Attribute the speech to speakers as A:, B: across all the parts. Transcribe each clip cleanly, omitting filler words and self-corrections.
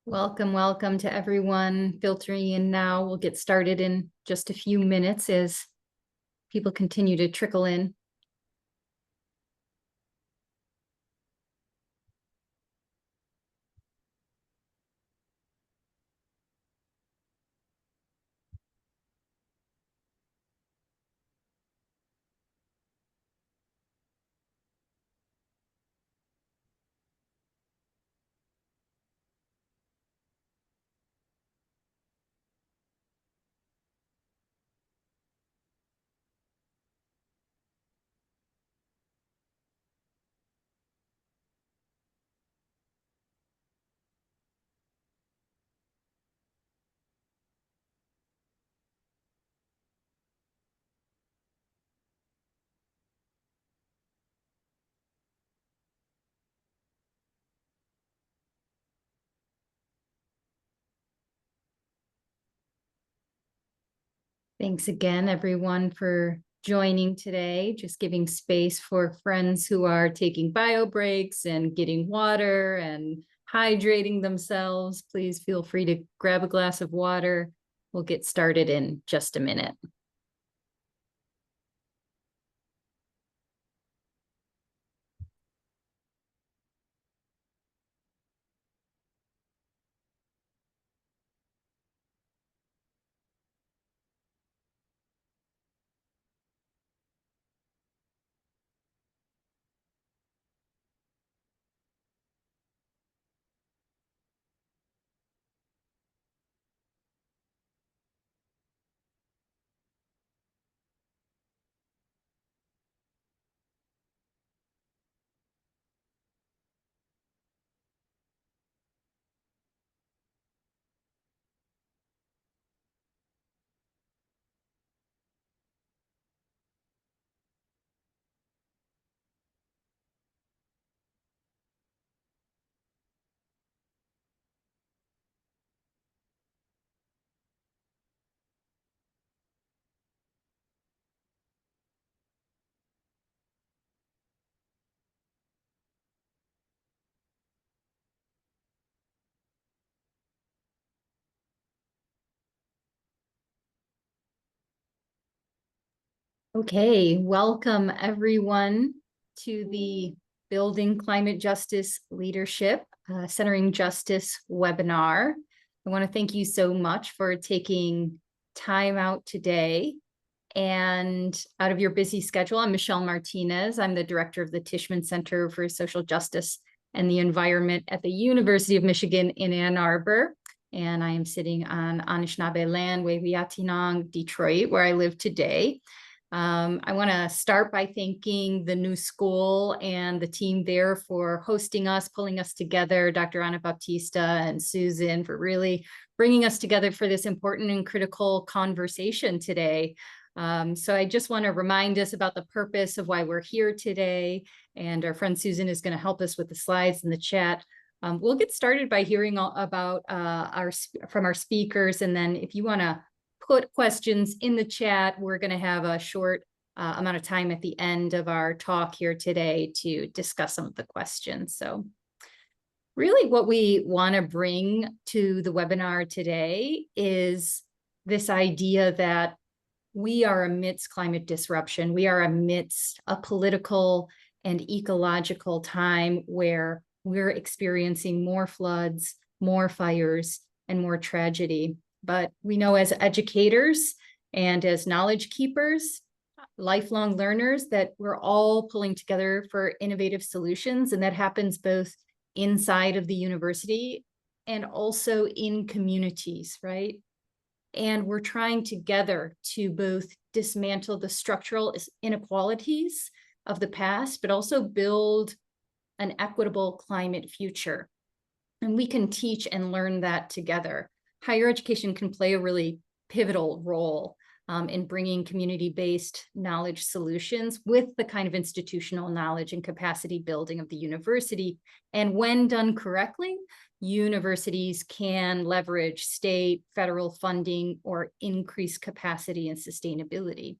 A: Welcome, welcome to everyone filtering in now. We'll get started in just a few minutes as people continue to trickle in. Thanks again, everyone, for joining today. Just giving space for friends who are taking bio breaks and getting water and hydrating themselves. Please feel free to grab a glass of water. We'll get started in just a minute. Okay, welcome everyone to the Building Climate Justice Leadership, Centering Justice webinar. I want to thank you so much for taking time out today and out of your busy schedule. I'm Michelle Martinez. I'm the director of the Tishman Center for Social Justice and the Environment at the University of Michigan in Ann Arbor. And I am sitting on Anishinaabe land, Wehweatinong, Detroit, where I live today. I want to start by thanking the new school and the team there for hosting us, pulling us together, Dr. Ana Baptista and Susan for really bringing us together for this important and critical conversation today. So I just want to remind us about the purpose of why we're here today, and our friend Susan is going to help us with the slides in the chat. We'll get started by hearing about from our speakers, and then if you want to put questions in the chat, we're going to have a short amount of time at the end of our talk here today to discuss some of the questions. So really what we want to bring to the webinar today is this idea that we are amidst climate disruption. We are amidst a political and ecological time where we're experiencing more floods, more fires, and more tragedy. But we know as educators and as knowledge keepers, lifelong learners, that we're all pulling together for innovative solutions. And that happens both inside of the university and also in communities, right? And we're trying together to both dismantle the structural inequalities of the past, but also build an equitable climate future. And we can teach and learn that together. Higher education can play a really pivotal role in bringing community-based knowledge solutions with the kind of institutional knowledge and capacity building of the university. And when done correctly, universities can leverage state, federal funding, or increase capacity and sustainability.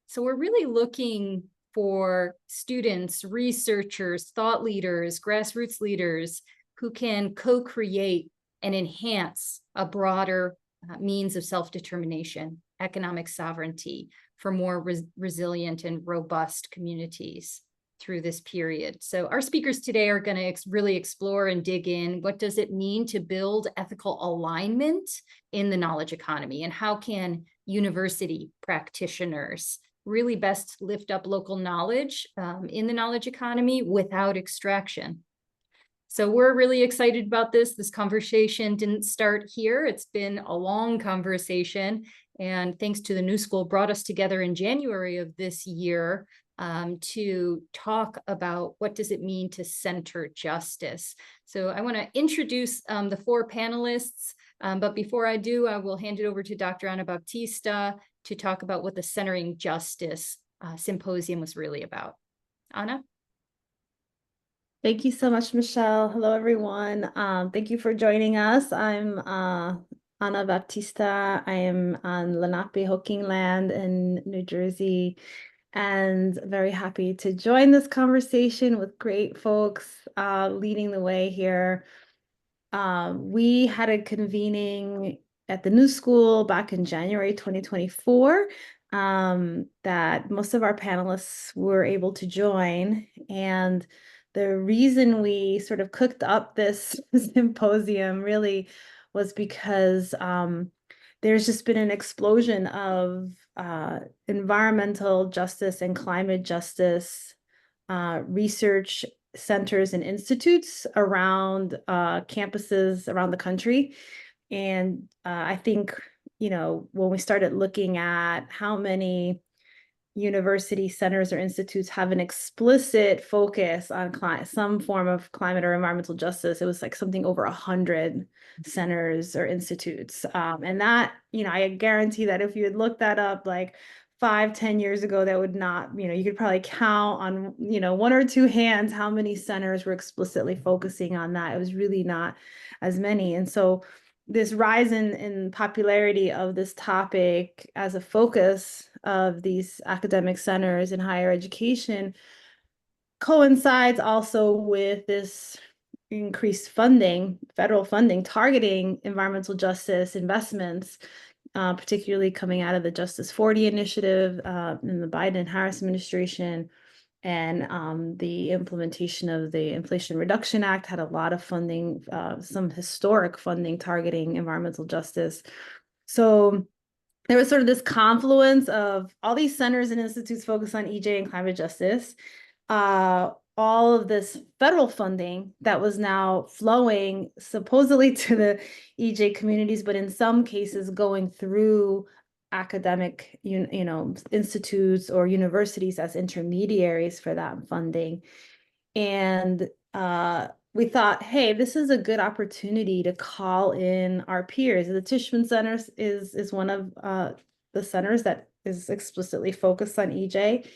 A: So we're really looking for students, researchers, thought leaders, grassroots leaders who can co-create and enhance a broader means of self-determination, economic sovereignty for more resilient and robust communities through this period. So our speakers today are going to really explore and dig in. What does it mean to build ethical alignment in the knowledge economy? And how can university practitioners really best lift up local knowledge in the knowledge economy without extraction? So we're really excited about this. This conversation didn't start here. It's been a long conversation. And thanks to the New School, brought us together in January of this year to talk about what does it mean to center justice. So I want to introduce the four panelists. But before I do, I will hand it over to Dr. Ana Baptista to talk about what the Centering Justice Symposium was really about. Ana?
B: Thank you so much, Michelle. Hello, everyone. Thank you for joining us. I'm Ana Baptista. I am on Lenape-Hoking land in New Jersey, and very happy to join this conversation with great folks leading the way here. We had a convening at the New School back in January 2024 that most of our panelists were able to join. And the reason we sort of cooked up this symposium really was because there's just been an explosion of environmental justice and climate justice research centers and institutes around campuses around the country. And I think, when we started looking at how many university centers or institutes have an explicit focus on some form of climate or environmental justice, it was like something over 100 centers or institutes. And that, I guarantee that if you had looked that up like 5-10 years ago, that would not, you could probably count on, one or two hands how many centers were explicitly focusing on that. It was really not as many. And so this rise in popularity of this topic as a focus of these academic centers in higher education coincides also with this increased funding, federal funding, targeting environmental justice investments, particularly coming out of the Justice 40 initiative in the Biden and Harris administration. And the implementation of the Inflation Reduction Act had a lot of funding, some historic funding targeting environmental justice. So there was sort of this confluence of all these centers and institutes focused on EJ and climate justice, all of this federal funding that was now flowing supposedly to the EJ communities, but in some cases going through academic, institutes or universities as intermediaries for that funding. And we thought, hey, this is a good opportunity to call in our peers. The Tishman Center is one of the centers that is explicitly focused on EJ.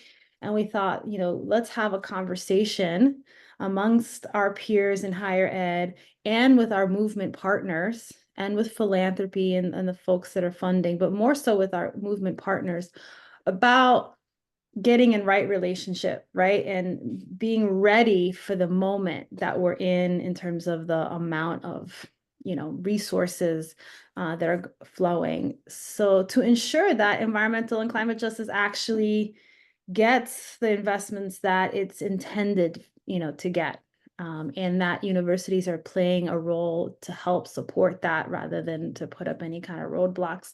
B: And we thought, let's have a conversation amongst our peers in higher ed and with our movement partners and with philanthropy and the folks that are funding, but more so with our movement partners about getting in right relationship, right? And being ready for the moment that we're in terms of the amount of, resources that are flowing. So to ensure that environmental and climate justice actually gets the investments that it's intended, to get. And that universities are playing a role to help support that rather than to put up any kind of roadblocks.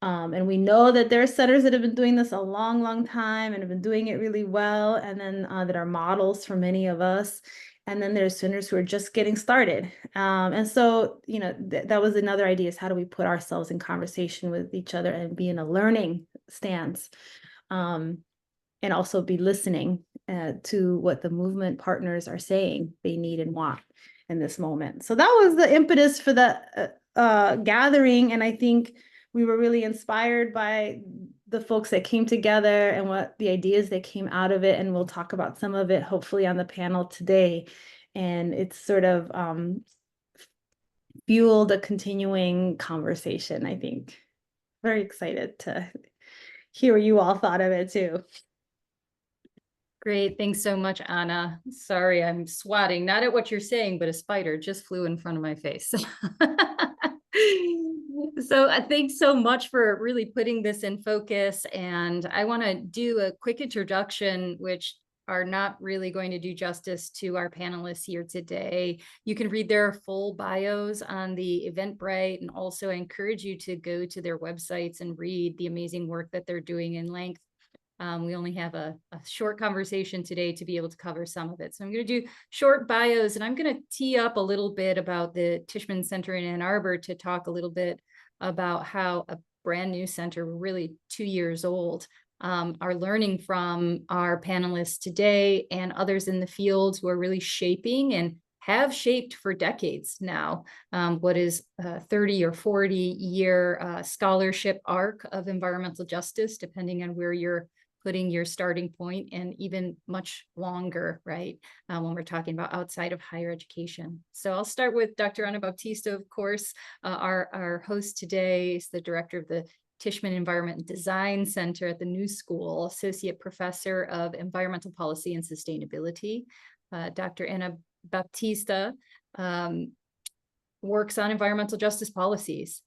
B: And we know that there are centers that have been doing this a long, long time and have been doing it really well, and then that are models for many of us. And then there's centers who are just getting started. And so, that was another idea, is how do we put ourselves in conversation with each other and be in a learning stance, and also be listening to what the movement partners are saying they need and want in this moment. So that was the impetus for the gathering. And I think we were really inspired by the folks that came together and what the ideas that came out of it. And we'll talk about some of it, hopefully, on the panel today. And it's sort of fueled a continuing conversation, I think. Very excited to hear what you all thought of it too.
A: Great. Thanks so much, Anna. Sorry, I'm swatting, not at what you're saying, but a spider just flew in front of my face. So thanks so much for really putting this in focus. And I want to do a quick introduction, which are not really going to do justice to our panelists here today. You can read their full bios on the Eventbrite, and also I encourage you to go to their websites and read the amazing work that they're doing in length. We only have a short conversation today to be able to cover some of it. So I'm going to do short bios, and I'm going to tee up a little bit about the Tishman Center in Ann Arbor to talk a little bit about how a brand new center, really 2 years old, are learning from our panelists today and others in the field who are really shaping and have shaped for decades now what is a 30 or 40 year scholarship arc of environmental justice, depending on where you're putting your starting point, and even much longer, right, when we're talking about outside of higher education. So I'll start with Dr. Ana Bautista, of course. Our host today is the director of the Tishman Environment and Design Center at the New School, Associate Professor of Environmental Policy and Sustainability. Dr. Ana Bautista works on environmental justice policies,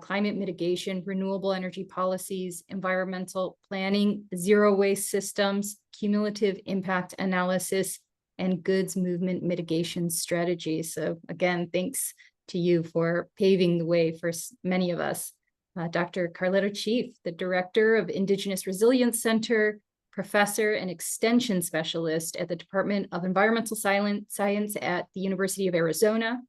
A: climate mitigation, renewable energy policies, environmental planning, zero waste systems, cumulative impact analysis, and goods movement mitigation strategies. So again, thanks to you for paving the way for many of us. Dr. Carletta Chief, the Director of Indigenous Resilience Center, Professor and Extension Specialist at the Department of Environmental Science at the University of Arizona.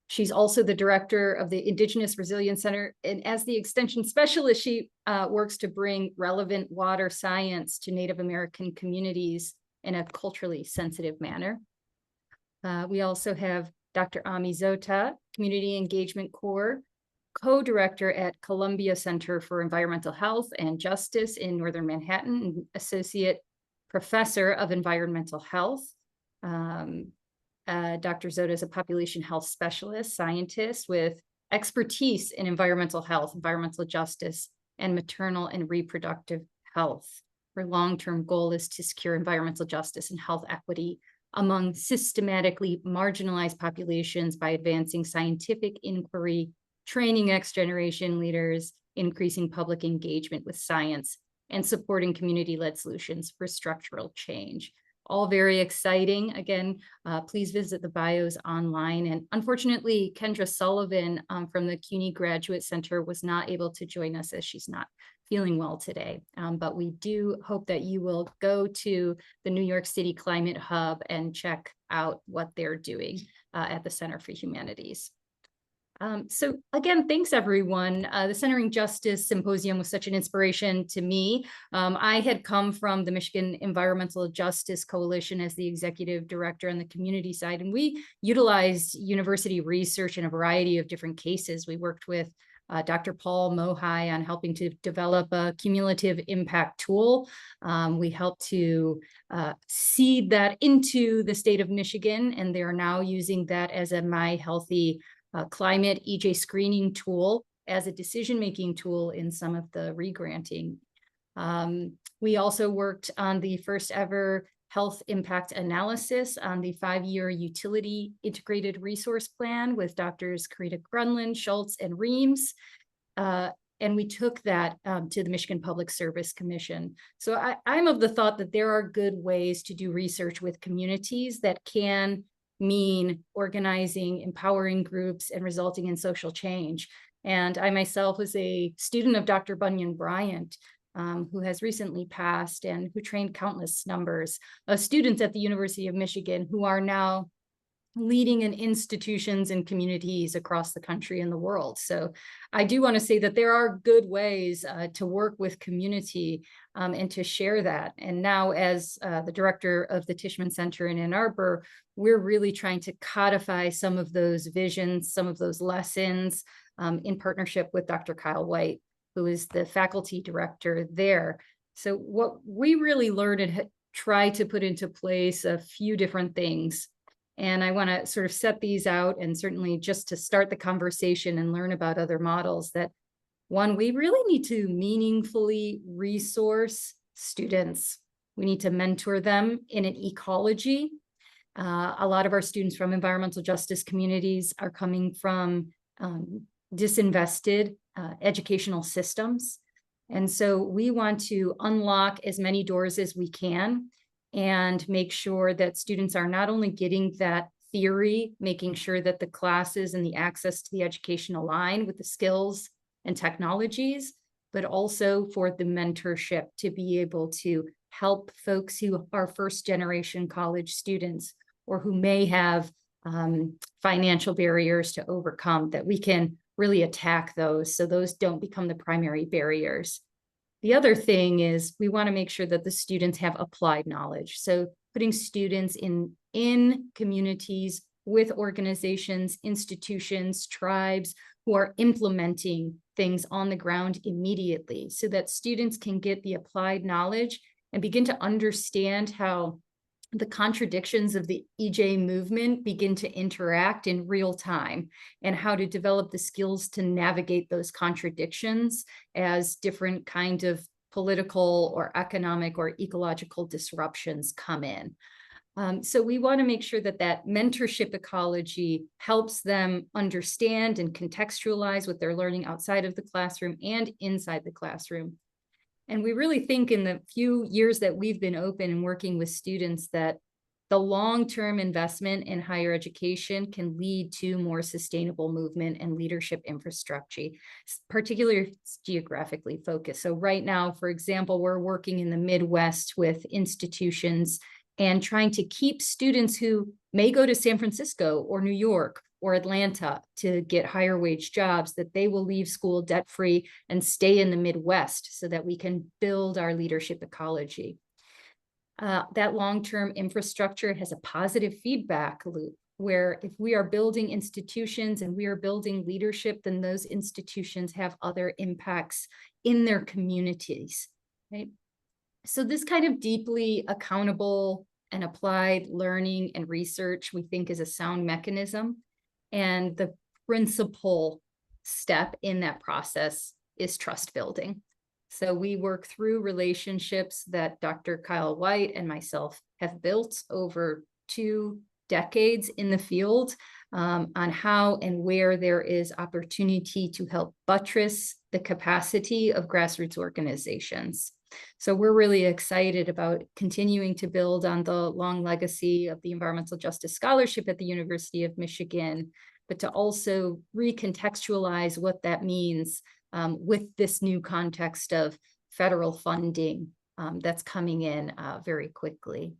A: She's also the director of the Indigenous Resilience Center. And as the extension specialist, she works to bring relevant water science to Native American communities in a culturally sensitive manner. We also have Dr. Ami Zota, Community Engagement Corps, co-director at Columbia Center for Environmental Health and Justice in Northern Manhattan, and associate professor of environmental health. Dr. Zota is a population health specialist, scientist with expertise in environmental health, environmental justice, and maternal and reproductive health. Her long-term goal is to secure environmental justice and health equity among systematically marginalized populations by advancing scientific inquiry, training next-generation leaders, increasing public engagement with science, and supporting community-led solutions for structural change. All very exciting. Again, please visit the bios online. And unfortunately, Kendra Sullivan from the CUNY Graduate Center was not able to join us as she's not feeling well today. But we do hope that you will go to the New York City Climate Hub and check out what they're doing at the Center for Humanities. So again, thanks everyone. The Centering Justice Symposium was such an inspiration to me. I had come from the Michigan Environmental Justice Coalition as the executive director on the community side, and we utilized university research in a variety of different cases. We worked with Dr. Paul Mohai on helping to develop a cumulative impact tool. We helped to seed that into the state of Michigan, and they are now using that as a My Healthy climate EJ screening tool as a decision-making tool in some of the regranting. We also worked on the first ever health impact analysis on the 5-year utility integrated resource plan with Drs. Karita Grunland, Schultz, and Reams. And we took that to the Michigan Public Service Commission. So I'm of the thought that there are good ways to do research with communities that can mean organizing, empowering groups, and resulting in social change. And I myself was a student of Dr. Bunyan Bryant, who has recently passed and who trained countless numbers of students at the University of Michigan who are now leading in institutions and communities across the country and the world. So I do want to say that there are good ways to work with community and to share that. And now as the director of the Tishman Center in Ann Arbor, we're really trying to codify some of those visions, some of those lessons in partnership with Dr. Kyle White, who is the faculty director there. So what we really learned and tried to put into place a few different things. And I want to sort of set these out, and certainly just to start the conversation and learn about other models, that one, we really need to meaningfully resource students. We need to mentor them in an ecology. A lot of our students from environmental justice communities are coming from disinvested educational systems. And so we want to unlock as many doors as we can and make sure that students are not only getting that theory, making sure that the classes and the access to the education align with the skills and technologies, but also for the mentorship to be able to help folks who are first generation college students or who may have financial barriers to overcome, that we can really attack those so those don't become the primary barriers. The other thing is we want to make sure that the students have applied knowledge. So putting students in communities with organizations, institutions, tribes who are implementing things on the ground immediately so that students can get the applied knowledge and begin to understand how the contradictions of the EJ movement begin to interact in real time and how to develop the skills to navigate those contradictions as different kind of political or economic or ecological disruptions come in. So we want to make sure that that mentorship ecology helps them understand and contextualize what they're learning outside of the classroom and inside the classroom. And we really think in the few years that we've been open and working with students that the long-term investment in higher education can lead to more sustainable movement and leadership infrastructure, particularly geographically focused. So right now, for example, we're working in the Midwest with institutions and trying to keep students who may go to San Francisco or New York or Atlanta to get higher wage jobs, that they will leave school debt-free and stay in the Midwest so that we can build our leadership ecology. That long-term infrastructure has a positive feedback loop where if we are building institutions and we are building leadership, then those institutions have other impacts in their communities, right? So this kind of deeply accountable and applied learning and research we think is a sound mechanism. And the principal step in that process is trust building. So we work through relationships that Dr. Kyle White and myself have built over 2 decades in the field on how and where there is opportunity to help buttress the capacity of grassroots organizations. So we're really excited about continuing to build on the long legacy of the Environmental Justice Scholarship at the University of Michigan, but to also recontextualize what that means with this new context of federal funding that's coming in very quickly.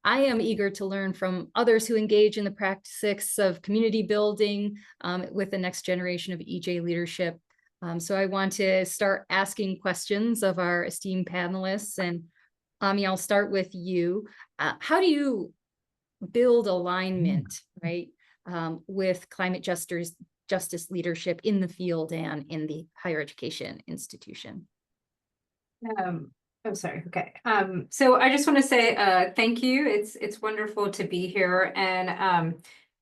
A: I am eager to learn from others who engage in the practice of community building with the next generation of EJ leadership. So I want to start asking questions of our esteemed panelists. And Ami, I'll start with you. How do you build alignment, right, with climate justice leadership in the field and in the higher education institution?
C: I'm sorry. Okay. So I just want to say thank you. It's wonderful to be here. And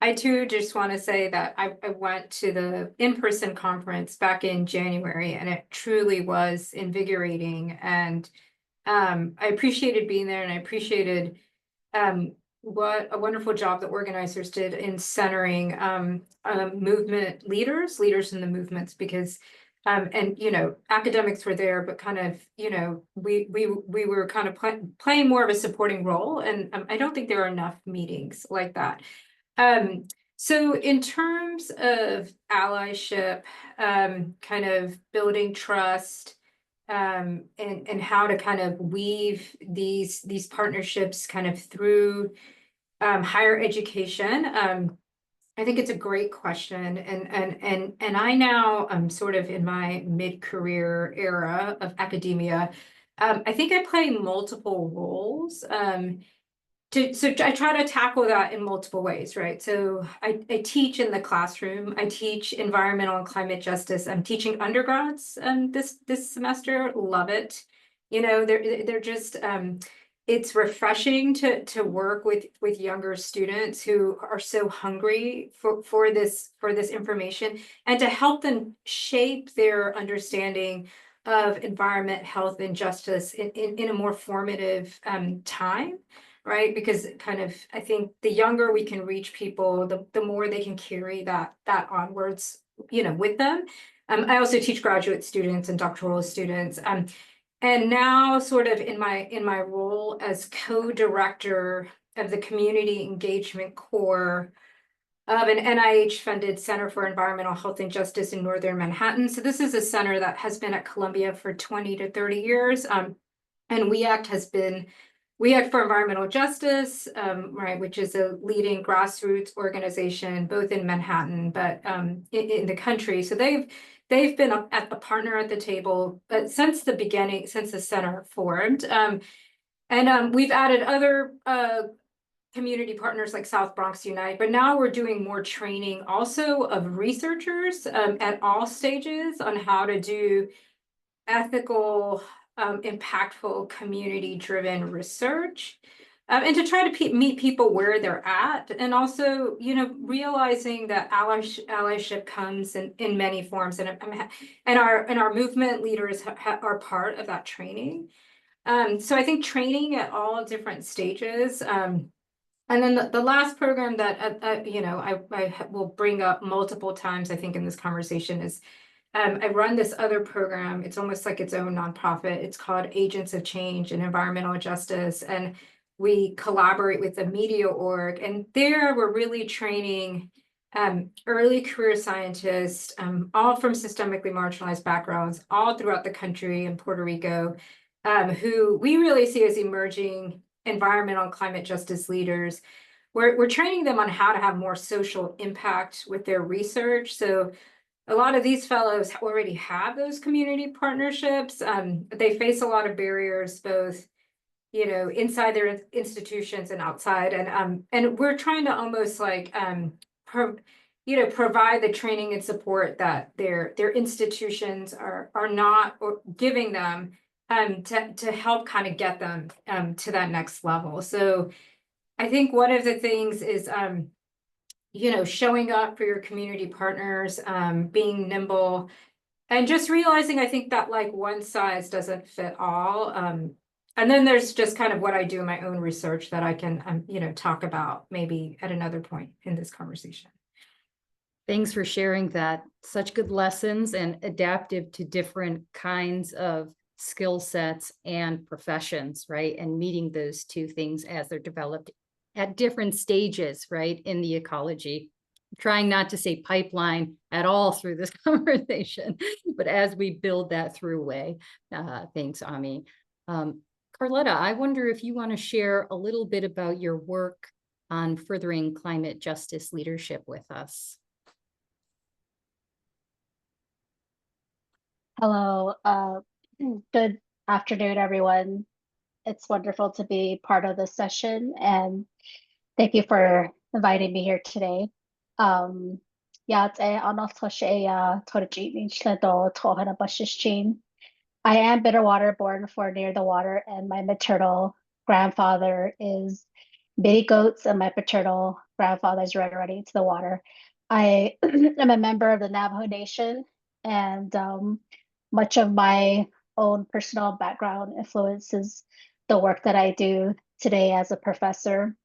C: I too just want to say that I went to the in-person conference back in January, and it truly was invigorating. And I appreciated being there, and I appreciated what a wonderful job the organizers did in centering movement leaders in the movements, because and academics were there, but kind of we were kind of playing more of a supporting role, and I don't think there are enough meetings like that. So in terms of allyship, kind of building trust, and how to kind of weave these partnerships kind of through higher education. I think it's a great question, and I now am sort of in my mid-career era of academia. I think I play multiple roles. So I try to tackle that in multiple ways, right? So I teach in the classroom. I teach environmental and climate justice. I'm teaching undergrads this semester. Love it. They're just it's refreshing to work with younger students who are so hungry for this information, and to help them shape their understanding of environment, health, and justice in a more formative time, right? Because kind of, I think the younger we can reach people, the more they can carry that onwards, with them. I also teach graduate students and doctoral students. And now sort of in my role as co-director of the Community Engagement Core of an NIH-funded Center for Environmental Health and Justice in Northern Manhattan. So this is a center that has been at Columbia for 20 to 30 years. And We Act for Environmental Justice, right, which is a leading grassroots organization, both in Manhattan, but in the country. So they've been a partner at the table since the beginning, since the center formed. We've added other community partners like South Bronx Unite, but now we're doing more training also of researchers at all stages on how to do ethical, impactful, community-driven research. And to try to meet people where they're at, and also, realizing that allyship comes in many forms, and our movement leaders are part of that training. So I think training at all different stages. And then the last program that I will bring up multiple times, I think, in this conversation is I run this other program. It's almost like its own nonprofit. It's called Agents of Change and Environmental Justice, and we collaborate with the Media Org. And there we're really training early career scientists, all from systemically marginalized backgrounds, all throughout the country and Puerto Rico, who we really see as emerging environmental and climate justice leaders. We're training them on how to have more social impact with their research. So a lot of these fellows already have those community partnerships. They face a lot of barriers, both inside their institutions and outside. And we're trying to almost like provide the training and support that their institutions are not giving them to help kind of get them to that next level. So I think one of the things is showing up for your community partners, being nimble, and just realizing, I think, that like one size doesn't fit all. And then there's just kind of what I do in my own research that I can talk about maybe at another point in this conversation.
A: Thanks for sharing that. Such good lessons and adaptive to different kinds of skill sets and professions, right? And meeting those two things as they're developed at different stages, right, in the ecology. Trying not to say pipeline at all through this conversation, but as we build that through way. Thanks, Ami. Carletta, I wonder if you want to share a little bit about your work on furthering climate justice leadership with us.
D: Hello, good afternoon, everyone. It's wonderful to be part of this session, and thank you for inviting me here today. Yeah, it's I am Bitterwater, born for near the water, and my maternal grandfather is Bitty Goats, and my paternal grandfather is Red Running to the Water. I am a member of the Navajo Nation, and much of my own personal background influences the work that I do today as a professor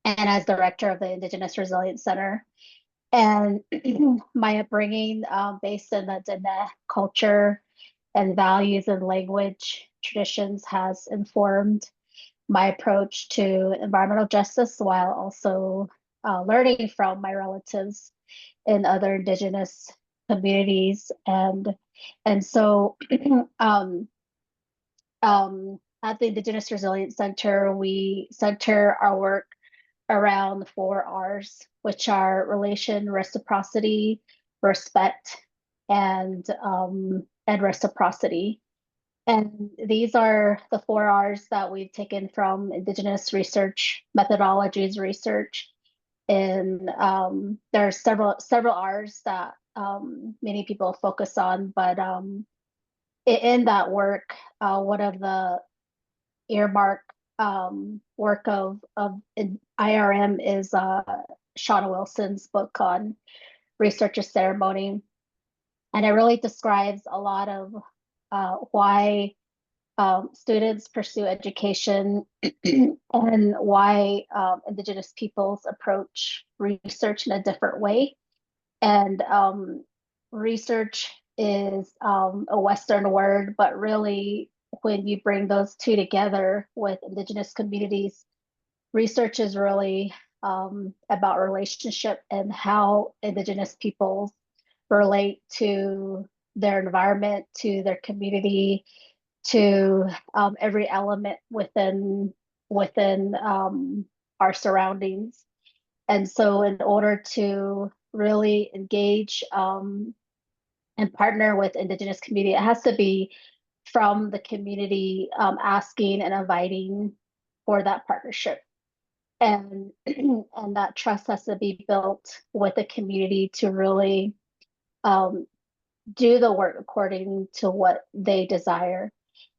D: and as director of the Indigenous Resilience Center. And my upbringing based in the Dene culture and values and language traditions has informed my approach to environmental justice, while also learning from my relatives in other Indigenous communities. And so at the Indigenous Resilience Center, we center our work around the 4 R's, which are relation, reciprocity, respect, and reciprocity. And these are the 4 R's that we've taken from Indigenous research methodologies research. And there are several R's that many people focus on, but in that work, one of the earmark work of IRM is Shauna Wilson's book on researcher ceremony. And it really describes a lot of why students pursue education and why Indigenous peoples approach research in a different way. And research is a Western word, but really, when you bring those two together with Indigenous communities, research is really about relationship and how Indigenous peoples relate to their environment, to their community, to every element within our surroundings. And so, in order to really engage and partner with Indigenous community, it has to be from the community asking and inviting for that partnership. And and that trust has to be built with the community to really do the work according to what they desire.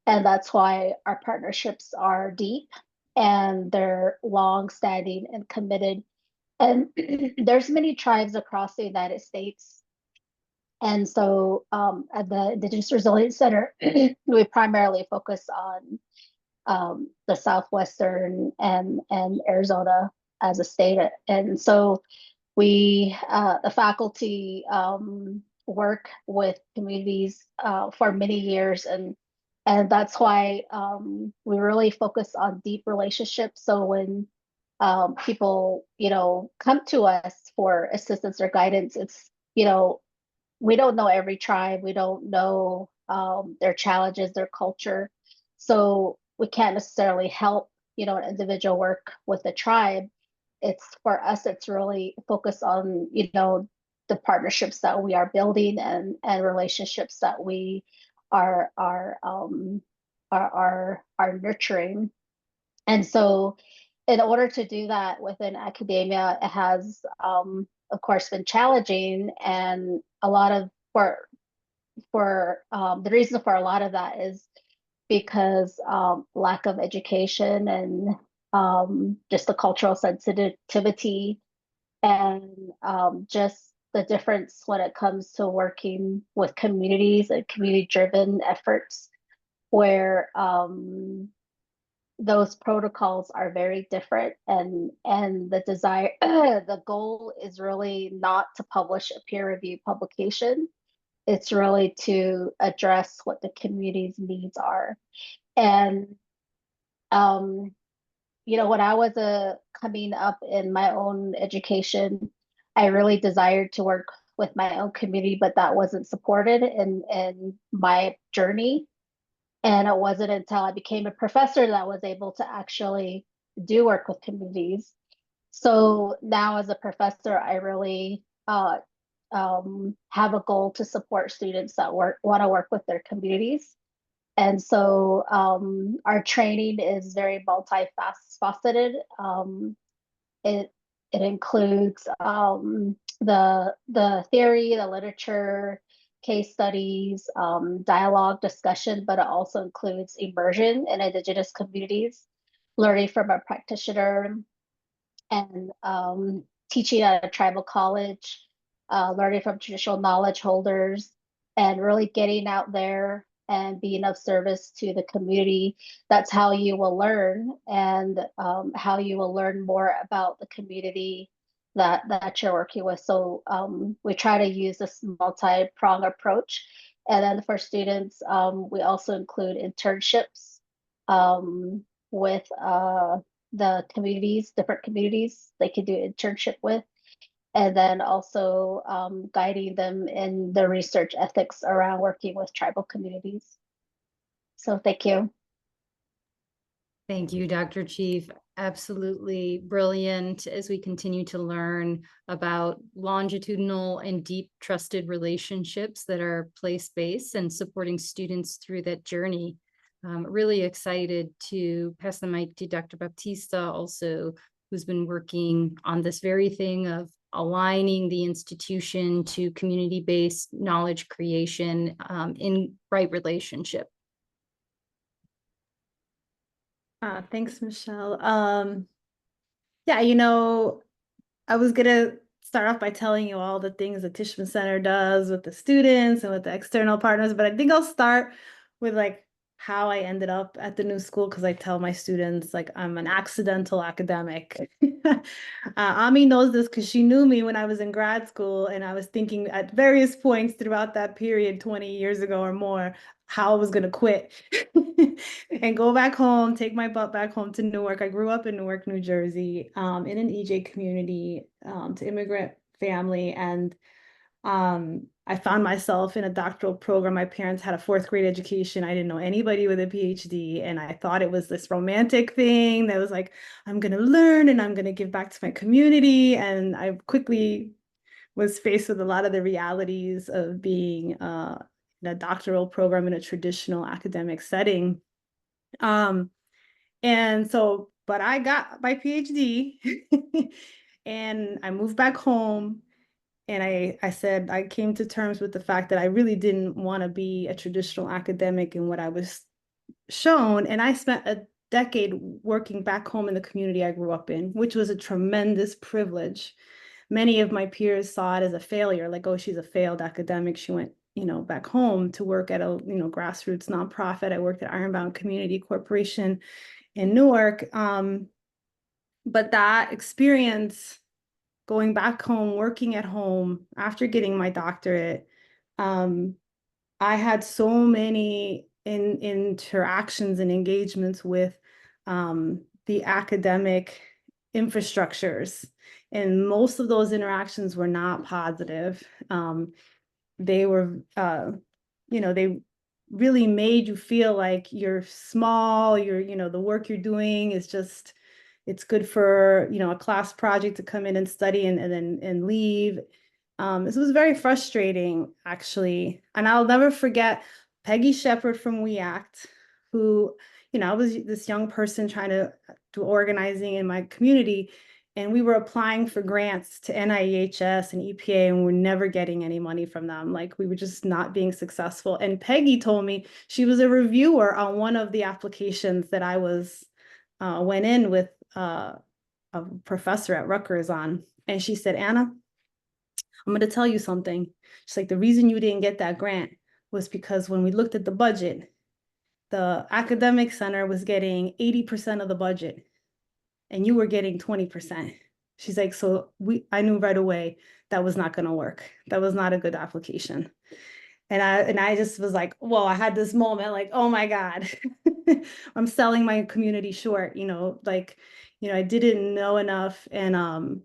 D: And that's why our partnerships are deep and they're long standing and committed. And there's many tribes across the United States. And so at the Indigenous Resilience Center, we primarily focus on the Southwestern and Arizona as a state. And so we, the faculty work with communities for many years, and that's why we really focus on deep relationships. So when people, come to us for assistance or guidance, it's, we don't know every tribe. We don't know their challenges, their culture. So we can't necessarily help, an individual work with a tribe. It's for us, it's really focused on, the partnerships that we are building and relationships that we are nurturing. And so in order to do that within academia, it has of course been challenging, and a lot of for the reason for a lot of that is because lack of education and just the cultural sensitivity and just the difference when it comes to working with communities and community-driven efforts where those protocols are very different, and the desire the goal is really not to publish a peer-reviewed publication. It's really to address what the community's needs are. And when I was coming up in my own education, I really desired to work with my own community, but that wasn't supported in my journey. And it wasn't until I became a professor that I was able to actually do work with communities. So now as a professor, I really have a goal to support students that want to work with their communities. And so our training is very multifaceted. It includes the theory, the literature, case studies, dialogue, discussion, but it also includes immersion in Indigenous communities, learning from a practitioner, and teaching at a tribal college, learning from traditional knowledge holders, and really getting out there and being of service to the community. That's how you will learn, and how you will learn more about the community that you're working with. So we try to use this multi-pronged approach. And then for students, we also include internships with the communities, different communities they could do internship with, and then also guiding them in the research ethics around working with tribal communities. So thank you.
A: Thank you, Dr. Chief. Absolutely brilliant as we continue to learn about longitudinal and deep trusted relationships that are place-based and supporting students through that journey. Really excited to pass the mic to Dr. Baptista also, who's been working on this very thing of aligning the institution to community-based knowledge creation in right relationship.
B: Thanks, Michelle. Yeah, I was gonna start off by telling you all the things the Tishman Center does with the students and with the external partners, but I think I'll start with like how I ended up at the new school, because I tell my students like I'm an accidental academic. Ami knows this because she knew me when I was in grad school, and I was thinking at various points throughout that period 20 years ago or more how I was going to quit and go back home, take my butt back home to Newark. I grew up in Newark, New Jersey, in an EJ community, to immigrant family, and I found myself in a doctoral program. My parents had a 4th grade education. I didn't know anybody with a PhD, and I thought it was this romantic thing that was like, I'm going to learn and I'm going to give back to my community. And I quickly was faced with a lot of the realities of being in a doctoral program in a traditional academic setting. And so, but I got my PhD and I moved back home. And I said, I came to terms with the fact that I really didn't want to be a traditional academic in what I was shown. And I spent a decade working back home in the community I grew up in, which was a tremendous privilege. Many of my peers saw it as a failure, like, oh, she's a failed academic. She went, back home to work at a, grassroots nonprofit. I worked at Ironbound Community Corporation in Newark. But that experience, going back home, working at home after getting my doctorate, I had so many interactions and engagements with the academic infrastructures. And most of those interactions were not positive. They were, they really made you feel like you're small, the work you're doing is just, it's good for, a class project to come in and study and leave. This was very frustrating, actually. And I'll never forget Peggy Shepard from We Act, who, I was this young person trying to do organizing in my community, and we were applying for grants to NIEHS and EPA, and we're never getting any money from them. Like, we were just not being successful. And Peggy told me she was a reviewer on one of the applications that I went in with a professor at Rutgers on. And she said, Anna, I'm going to tell you something. She's like, the reason you didn't get that grant was because when we looked at the budget, the academic center was getting 80% of the budget and you were getting 20%. She's like, so I knew right away that was not going to work. That was not a good application. And I just was like, whoa, I had this moment like, oh my God, I'm selling my community short, I didn't know enough. And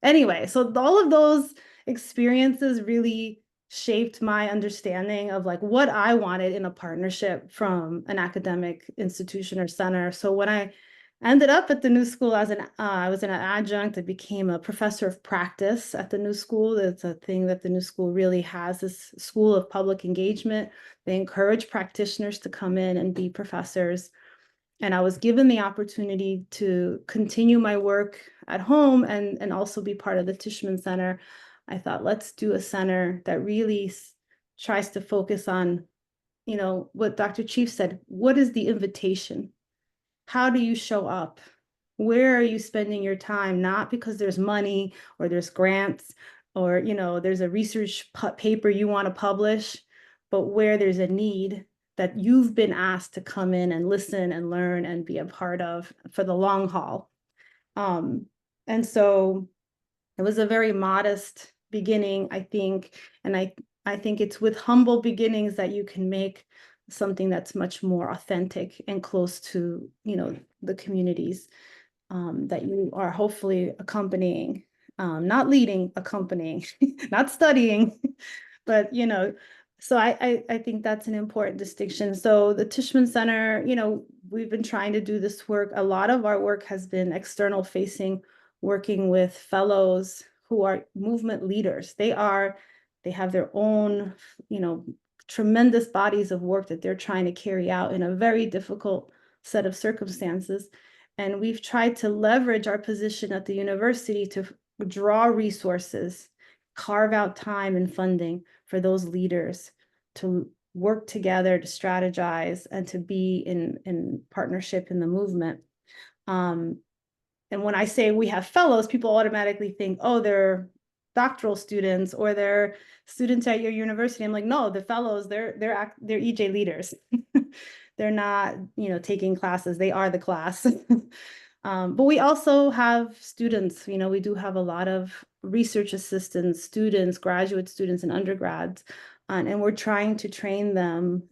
B: anyway, so all of those experiences really shaped my understanding of like what I wanted in a partnership from an academic institution or center. So when I ended up at the new school I was an adjunct. I became a professor of practice at the new school. It's a thing that the new school really has, this school of public engagement. They encourage practitioners to come in and be professors. And I was given the opportunity to continue my work at home and also be part of the Tishman Center. I thought, let's do a center that really tries to focus on, what Dr. Chief said, what is the invitation? How do you show up? Where are you spending your time? Not because there's money or there's grants or, there's a research paper you want to publish, but where there's a need that you've been asked to come in and listen and learn and be a part of for the long haul. And so it was a very modest beginning, I think. And I think it's with humble beginnings that you can make something that's much more authentic and close to, the communities that you are hopefully accompanying, not leading, accompanying, not studying, but, so I think that's an important distinction. So the Tishman Center, we've been trying to do this work. A lot of our work has been external facing, working with fellows who are movement leaders. They have their own, tremendous bodies of work that they're trying to carry out in a very difficult set of circumstances. And we've tried to leverage our position at the university to draw resources, carve out time and funding for those leaders to work together, to strategize, and to be in partnership in the movement. And when I say we have fellows, people automatically think, oh, they're doctoral students or they're students at your university. I'm like, no, the fellows, they're EJ leaders. They're not, you know, taking classes. They are the class. But we also have students, you know, we do have a lot of research assistants, students, graduate students, and undergrads, and we're trying to train them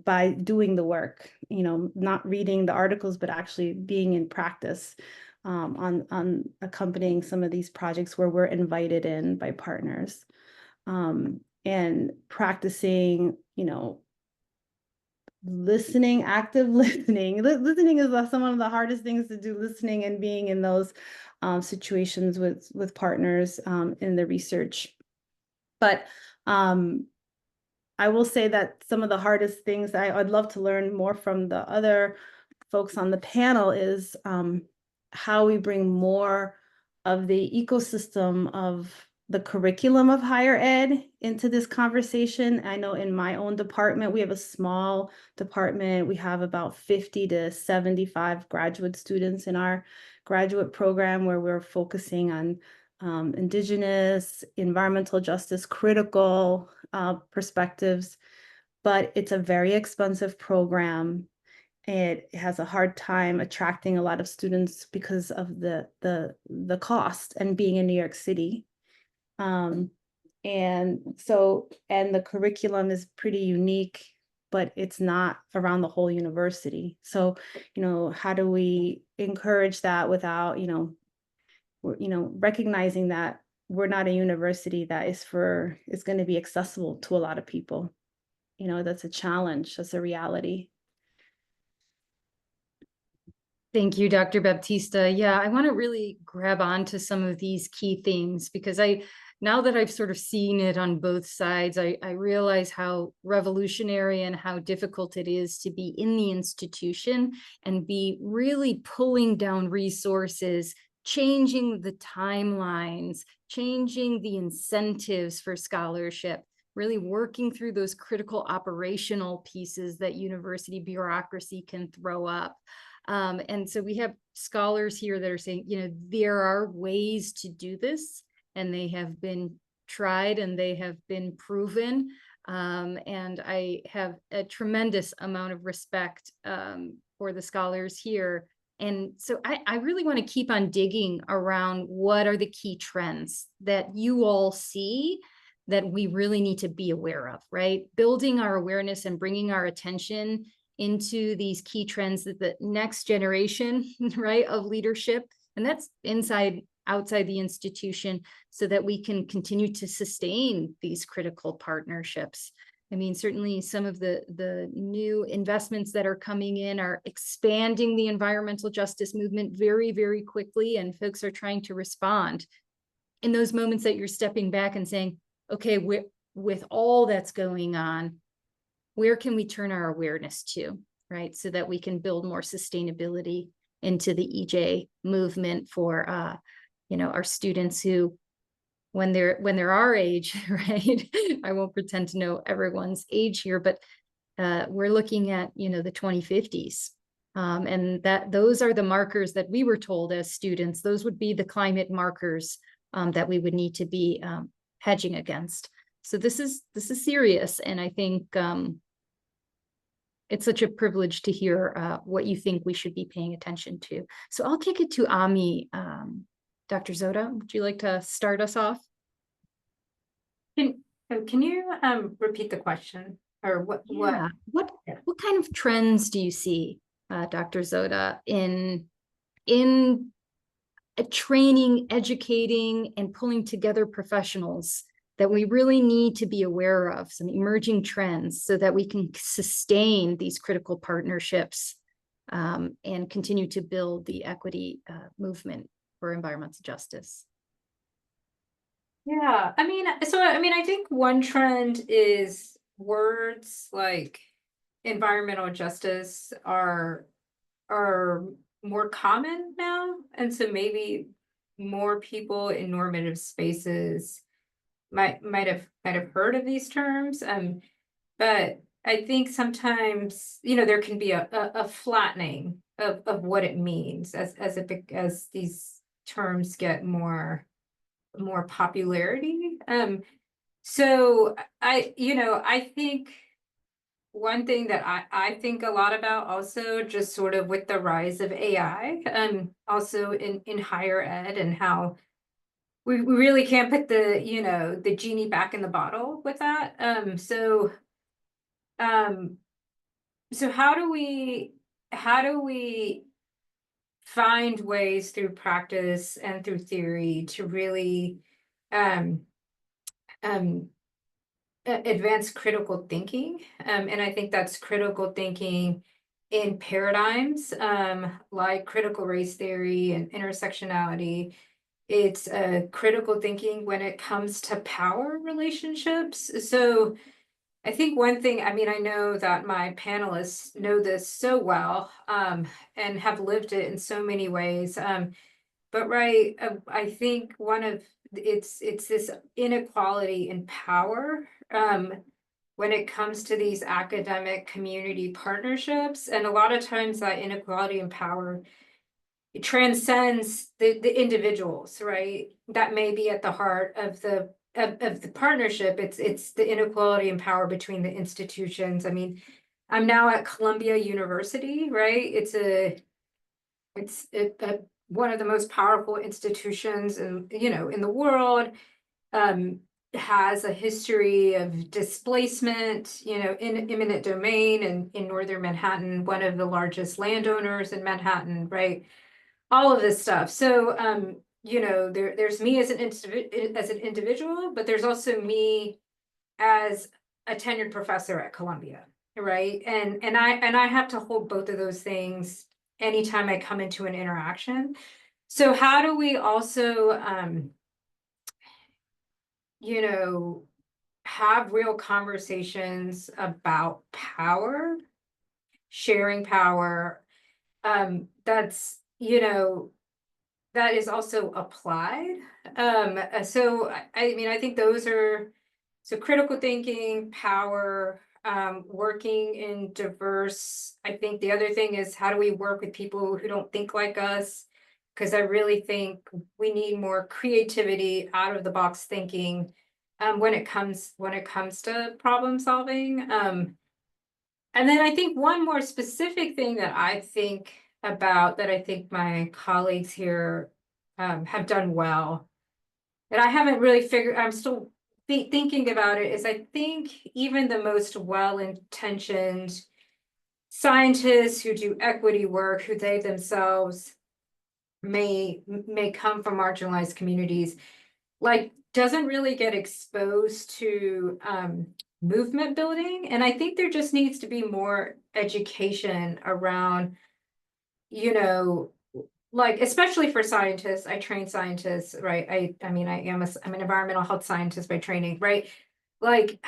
B: by doing the work, you know, not reading the articles, but actually being in practice on accompanying some of these projects where we're invited in by partners, and practicing, you know, listening, active listening. Listening is some of the hardest things to do, listening and being in those situations with partners in the research. But I will say that some of the hardest things I'd love to learn more from the other folks on the panel is how we bring more of the ecosystem of the curriculum of higher ed into this conversation. I know in my own department, we have a small department. We have about 50 to 75 graduate students in our graduate program where we're focusing on Indigenous, environmental justice, critical perspectives, but it's a very expensive program. It has a hard time attracting a lot of students because of the cost and being in New York City. And the curriculum is pretty unique, but it's not around the whole university. So, you know, how do we encourage that without, you know, recognizing that we're not a university that is going to be accessible to a lot of people. You know, that's a challenge, that's a reality.
A: Thank you, Dr. Baptista. Yeah, I want to really grab onto some of these key themes because now that I've sort of seen it on both sides, I realize how revolutionary and how difficult it is to be in the institution and be really pulling down resources, changing the timelines, changing the incentives for scholarship, really working through those critical operational pieces that university bureaucracy can throw up. And so we have scholars here that are saying, you know, there are ways to do this, and they have been tried and they have been proven. And I have a tremendous amount of respect for the scholars here. And so I really want to keep on digging around what are the key trends that you all see that we really need to be aware of, right? Building our awareness and bringing our attention into these key trends that the next generation, right, of leadership, and that's inside, outside the institution, so that we can continue to sustain these critical partnerships. I mean, certainly some of the new investments that are coming in are expanding the environmental justice movement very, very quickly, and folks are trying to respond. In those moments that you're stepping back and saying, okay, with all that's going on, where can we turn our awareness to, right? So that we can build more sustainability into the EJ movement for, you know, our students who, when they're our age, right? I won't pretend to know everyone's age here, but we're looking at, you know, the 2050s. And those are the markers that we were told as students, those would be the climate markers that we would need to be hedging against. So this is serious. And I think it's such a privilege to hear what you think we should be paying attention to. So I'll kick it to Ami. Dr. Zoda, would you like to start us off?
C: Can you repeat the question, or what?
A: Yeah. What kind of trends do you see, Dr. Zoda, in training, educating, and pulling together professionals that we really need to be aware of, some emerging trends, so that we can sustain these critical partnerships and continue to build the equity movement for environmental justice?
C: Yeah, I mean, I think one trend is words like environmental justice are more common now, and so maybe more people in normative spaces might have heard of these terms. But I think sometimes, you know, there can be a flattening of what it means as these terms get more more popularity. So I think one thing that I think a lot about also, just sort of with the rise of AI, also in higher ed, and how we really can't put the genie back in the bottle with that. Um, so how do we find ways through practice and through theory to really um, um, advance critical thinking? And I think that's critical thinking in paradigms like critical race theory and intersectionality. It's critical thinking when it comes to power relationships. So I think one thing, I mean, I know that my panelists know this so well, and have lived it in so many ways. But right, I think it's this inequality in power when it comes to these academic community partnerships. And a lot of times that inequality in power, it transcends the individuals, right? That may be at the heart of the partnership. It's the inequality in power between the institutions. I mean, I'm now at Columbia University, right? It's one of the most powerful institutions in the world. Has a history of displacement, in eminent domain and in northern Manhattan, one of the largest landowners in Manhattan, right? All of this stuff. So there's me as an individual, but there's also me as a tenured professor at Columbia, right? And I have to hold both of those things anytime I come into an interaction. So how do we also have real conversations about power, sharing power, that's that is also applied. So I mean, I think those are, so critical thinking, power, working in diverse. I think the other thing is, how do we work with people who don't think like us? Because I really think we need more creativity, out of the box thinking, when it comes to problem solving. And then I think one more specific thing that I think about, that I think my colleagues here have done well, that I haven't really figured, I'm still thinking about it, is I think even the most well-intentioned scientists who do equity work, who they themselves may come from marginalized communities, like, doesn't really get exposed to movement building. And I think there just needs to be more education around, like, especially for scientists. I train scientists, right? I mean, I'm an environmental health scientist by training, right? Like,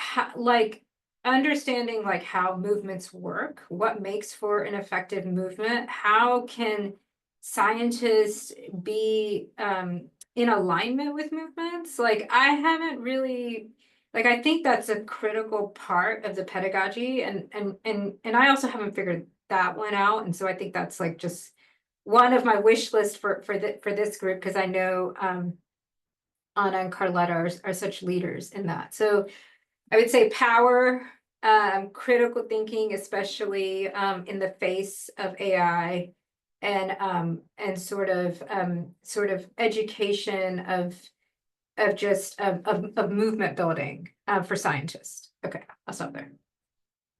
C: understanding like how movements work, what makes for an effective movement, how can scientists be in alignment with movements. Like, I haven't really, like, I think that's a critical part of the pedagogy, and I also haven't figured that one out. And so I think that's like just one of my wish list for this group, because I know Anna and Carletta are such leaders in that. So I would say power, critical thinking, especially in the face of AI, and sort of education of movement building for scientists. Okay, I'll stop there.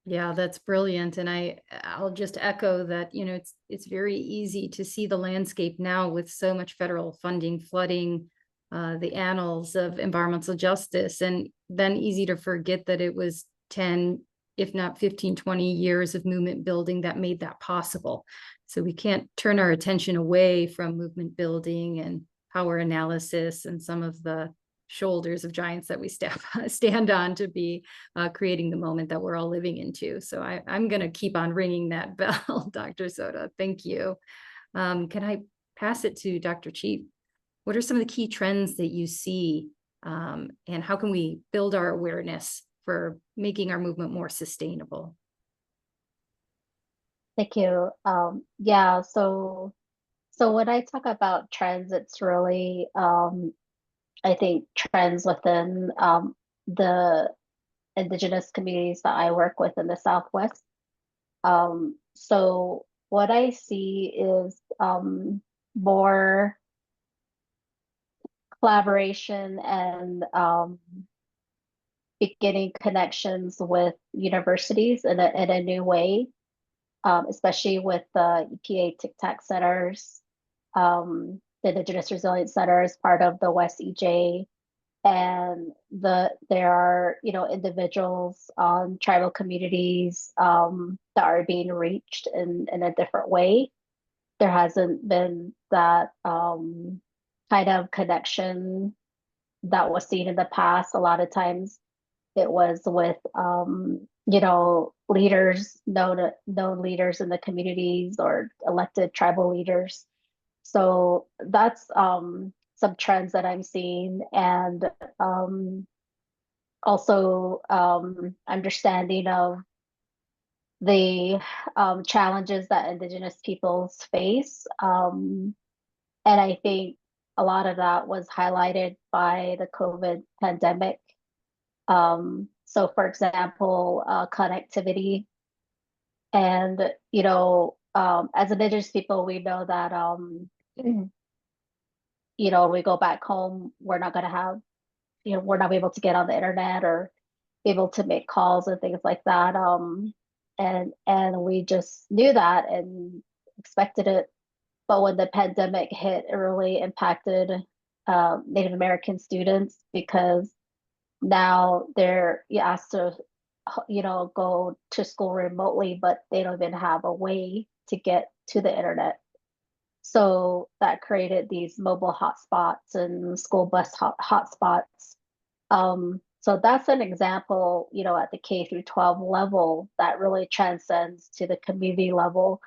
A: Yeah, that's brilliant. And I'll just echo that, it's very easy to see the landscape now with so much federal funding flooding the annals of environmental justice, and then easy to forget that it was 10, if not 15, 20 years of movement building that made that possible. So we can't turn our attention away from movement building and power analysis and some of the shoulders of giants that we stand on to be creating the moment that we're all living into. So I'm going to keep on ringing that bell, Dr. Soda. Thank you. Can I pass it to Dr. Cheap? What are some of the key trends that you see, and how can we build our awareness for making our movement more sustainable?
D: Thank you. Yeah, so when I talk about trends, it's really I think, trends within the indigenous communities that I work with in the Southwest. So what I see is more collaboration and beginning connections with universities in a new way, especially with the EPA TIC-TAC centers. The Indigenous Resilience Center is part of the West EJ, and there are individuals on tribal communities that are being reached in a different way. There hasn't been that kind of connection that was seen in the past. A lot of times it was with leaders, known leaders in the communities or elected tribal leaders. So that's some trends that I'm seeing, and also understanding of the challenges that Indigenous peoples face. And I think a lot of that was highlighted by the COVID pandemic. So for example, connectivity, and as Indigenous people, we know that we go back home, we're not going to have, we're not able to get on the internet or be able to make calls and things like that. And we just knew that and expected it. But when the pandemic hit, it really impacted Native American students, because now they're asked to, go to school remotely, but they don't even have a way to get to the internet. So that created these mobile hotspots and school bus hotspots. So that's an example, at the K through 12 level that really transcends to the community level,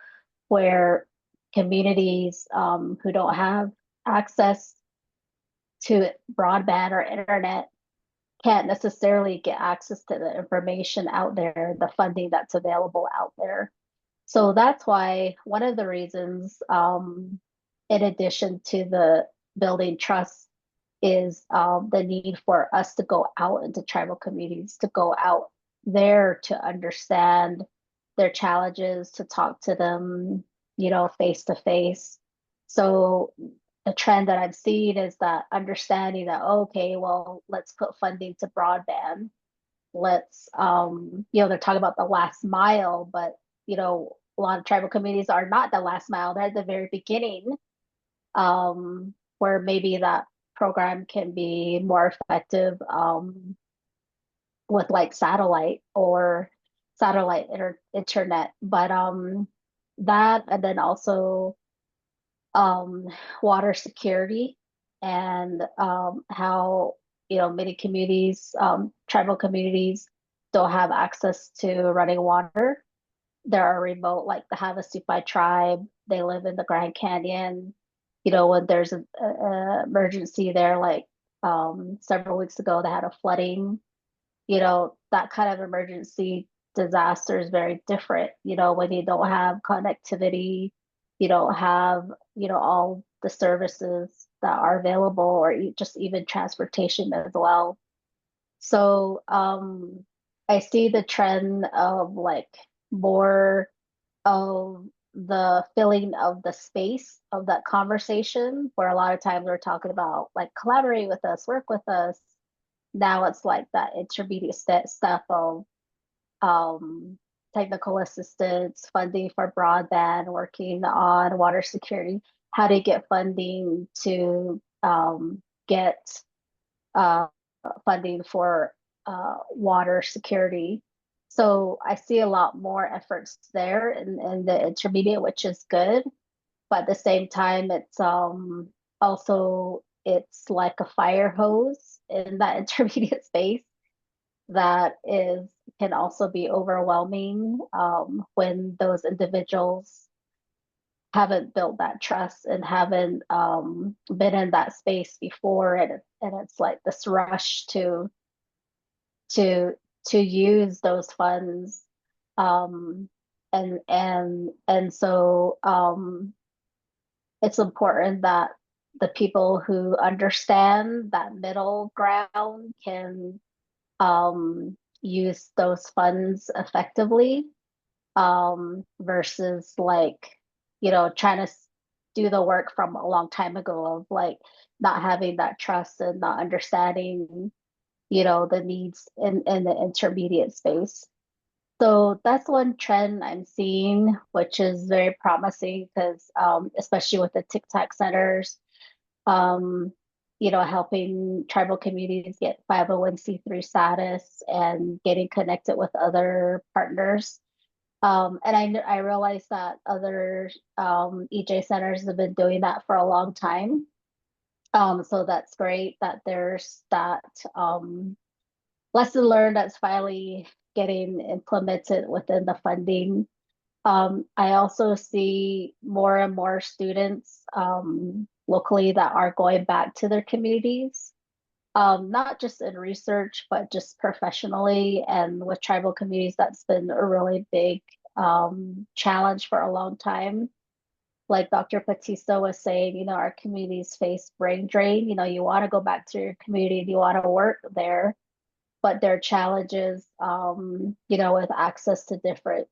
D: where communities who don't have access to broadband or internet can't necessarily get access to the information out there, the funding that's available out there. So that's why one of the reasons, in addition to the building trust, is the need for us to go out into tribal communities, to go out there to understand their challenges, to talk to them, face to face. So the trend that I've seen is that understanding that, okay, well, let's put funding to broadband. Let's, they're talking about the last mile, but, a lot of tribal communities are not the last mile. They're at the very beginning, where maybe that program can be more effective with like satellite or satellite internet. But that, and then also water security, and how many communities, tribal communities, don't have access to running water. There are remote, like the Havasupai tribe, they live in the Grand Canyon. When there's an emergency there, like several weeks ago, they had a flooding. That kind of emergency disaster is very different, when you don't have connectivity, you don't have, all the services that are available, or just even transportation as well. So I see the trend of like more of the filling of the space of that conversation, where a lot of times we're talking about like collaborate with us, work with us. Now it's like that intermediate stuff of technical assistance, funding for broadband, working on water security, how to get funding to get uh, funding for water security. So I see a lot more efforts there in the intermediate, which is good. But at the same time, it's also, it's like a fire hose in that intermediate space that can also be overwhelming when those individuals haven't built that trust and haven't been in that space before, and it's like this rush to to use those funds, um, and so it's important that the people who understand that middle ground can use those funds effectively, versus like, trying to do the work from a long time ago of like not having that trust and not understanding, the needs in the intermediate space. So that's one trend I'm seeing, which is very promising because, especially with the TikTok centers, um, helping tribal communities get 501c3 status and getting connected with other partners. And I realized that other EJ centers have been doing that for a long time. So that's great that there's that lesson learned that's finally getting implemented within the funding. I also see more and more students locally that are going back to their communities, not just in research, but just professionally. And with tribal communities, that's been a really big challenge for a long time. Like Dr. Batista was saying, our communities face brain drain. You want to go back to your community and you want to work there, but there are challenges, with access to different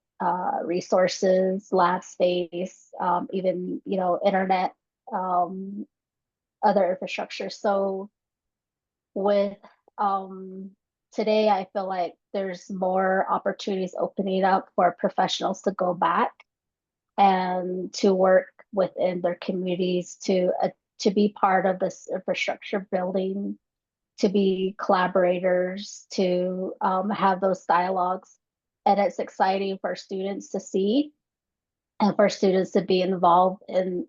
D: resources, lab space, even, internet, other infrastructure. So with today, I feel like there's more opportunities opening up for professionals to go back and to work within their communities to be part of this infrastructure building, to be collaborators, to have those dialogues. And it's exciting for students to see and for students to be involved in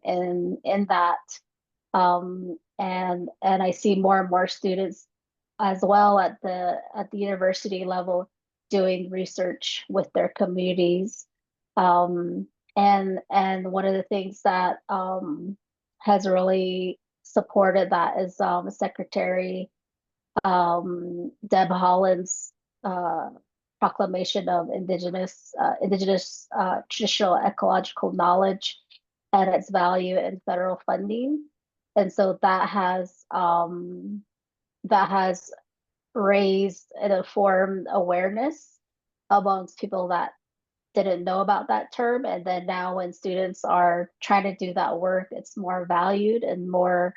D: that. And I see more and more students as well at the university level doing research with their communities. And one of the things that has really supported that is Secretary Deb Haaland's proclamation of indigenous traditional ecological knowledge and its value in federal funding. And so that has raised and informed awareness amongst people that didn't know about that term. And then now when students are trying to do that work, it's more valued and more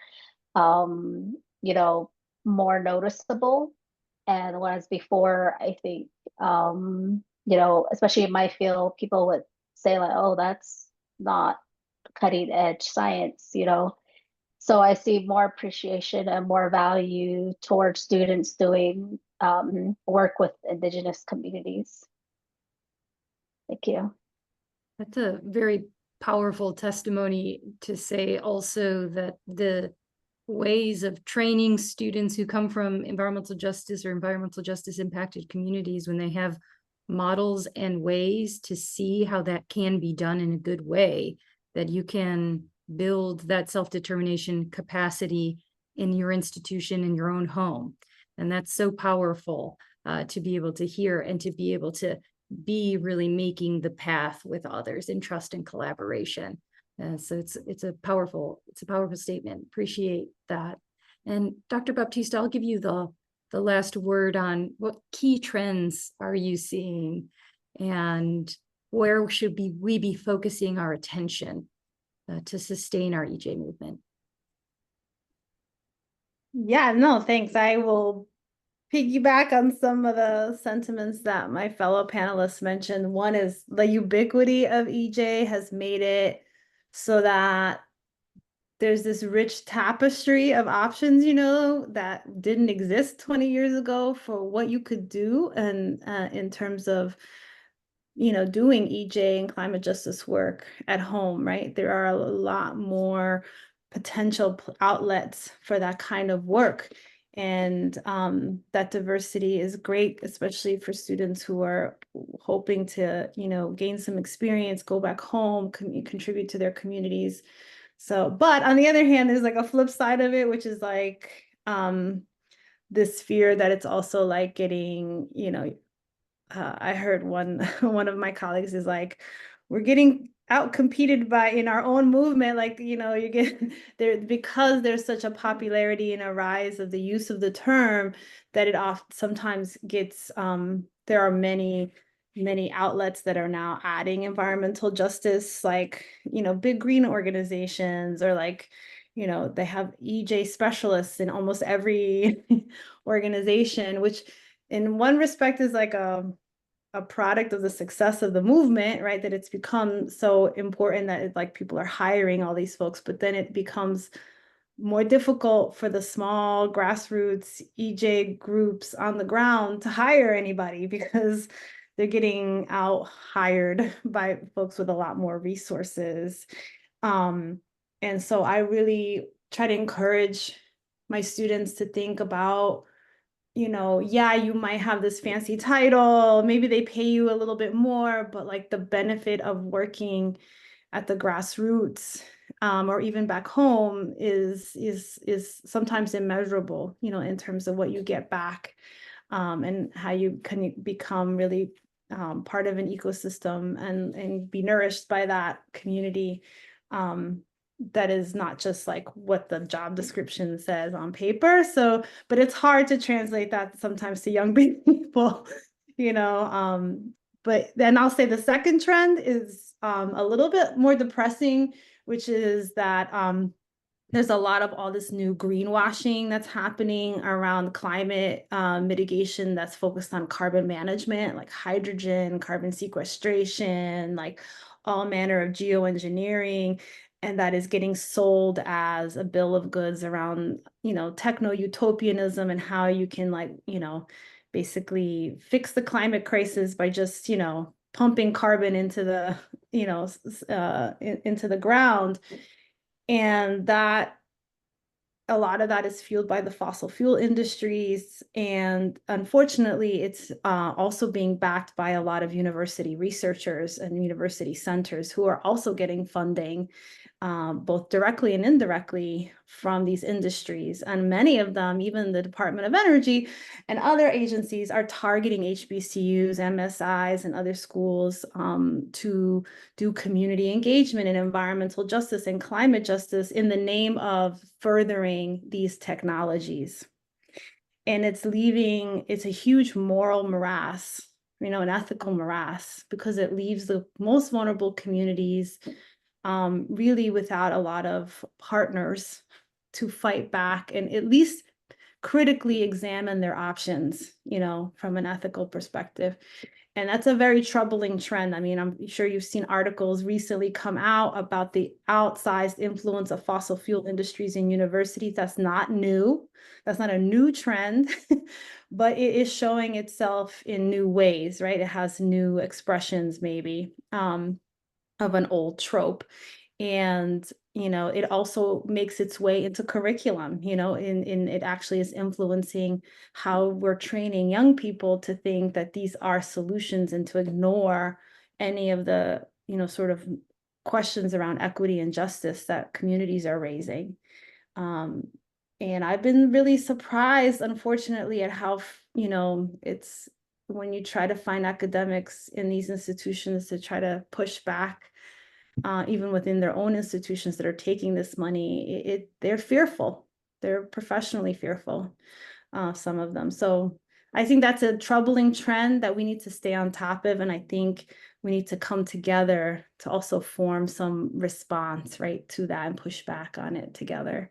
D: more noticeable. And whereas before, I think, especially in my field, people would say like, oh, that's not cutting edge science, So I see more appreciation and more value towards students doing work with Indigenous communities. Thank you.
A: That's a very powerful testimony to say also that the ways of training students who come from environmental justice or environmental justice impacted communities, when they have models and ways to see how that can be done in a good way, that you can build that self-determination capacity in your institution, in your own home. And that's so powerful to be able to hear and to be able to be really making the path with others in trust and collaboration. So it's a powerful statement. Appreciate that. And Dr. Baptista, I'll give you the last word on what key trends are you seeing and where should we be focusing our attention to sustain our EJ movement?
B: Yeah, no, thanks. I will piggyback on some of the sentiments that my fellow panelists mentioned. One is the ubiquity of EJ has made it so that there's this rich tapestry of options, that didn't exist 20 years ago for what you could do. And in terms of, doing EJ and climate justice work at home, right? There are a lot more potential outlets for that kind of work. And that diversity is great, especially for students who are hoping to, gain some experience, go back home, contribute to their communities. So, but on the other hand, there's like a flip side of it, which is like this fear that it's also like getting, I heard one of my colleagues is like, we're getting out competed by in our own movement, like, you know, you get there because there's such a popularity and a rise of the use of the term that it sometimes gets there are many outlets that are now adding environmental justice, like, you know, big green organizations, or like, you know, they have EJ specialists in almost every organization, which in one respect is like a product of the success of the movement, right? That it's become so important that it's like people are hiring all these folks, but then it becomes more difficult for the small grassroots EJ groups on the ground to hire anybody because they're getting out hired by folks with a lot more resources. And so I really try to encourage my students to think about, you know, yeah, you might have this fancy title, maybe they pay you a little bit more, but like the benefit of working at the grassroots, or even back home is sometimes immeasurable, you know, in terms of what you get back, and how you can become really part of an ecosystem and be nourished by that community. That is not just like what the job description says on paper. So, but it's hard to translate that sometimes to young people, you know. But then I'll say the second trend is a little bit more depressing, which is that there's a lot of all this new greenwashing that's happening around climate mitigation that's focused on carbon management, like hydrogen, carbon sequestration, like all manner of geoengineering. And that is getting sold as a bill of goods around, you know, techno-utopianism and how you can, like, you know, basically fix the climate crisis by just, you know, pumping carbon into the, you know, into the ground. And that a lot of that is fueled by the fossil fuel industries. And unfortunately, it's also being backed by a lot of university researchers and university centers who are also getting funding, both directly and indirectly, from these industries. And many of them, even the Department of Energy and other agencies, are targeting HBCUs, MSIs, and other schools to do community engagement and environmental justice and climate justice in the name of furthering these technologies. And it's a huge moral morass, you know, an ethical morass, because it leaves the most vulnerable communities really without a lot of partners to fight back and at least critically examine their options, you know, from an ethical perspective. And that's a very troubling trend. I mean, I'm sure you've seen articles recently come out about the outsized influence of fossil fuel industries in universities. That's not new. That's not a new trend, but it is showing itself in new ways, right? It has new expressions, maybe, of an old trope. And, you know, it also makes its way into curriculum, you know, in it actually is influencing how we're training young people to think that these are solutions and to ignore any of the, you know, sort of questions around equity and justice that communities are raising. And I've been really surprised, unfortunately, at how, you know, it's when you try to find academics in these institutions to try to push back, even within their own institutions that are taking this money, they're fearful. They're professionally fearful, some of them. So I think that's a troubling trend that we need to stay on top of. And I think we need to come together to also form some response, right, to that and push back on it together.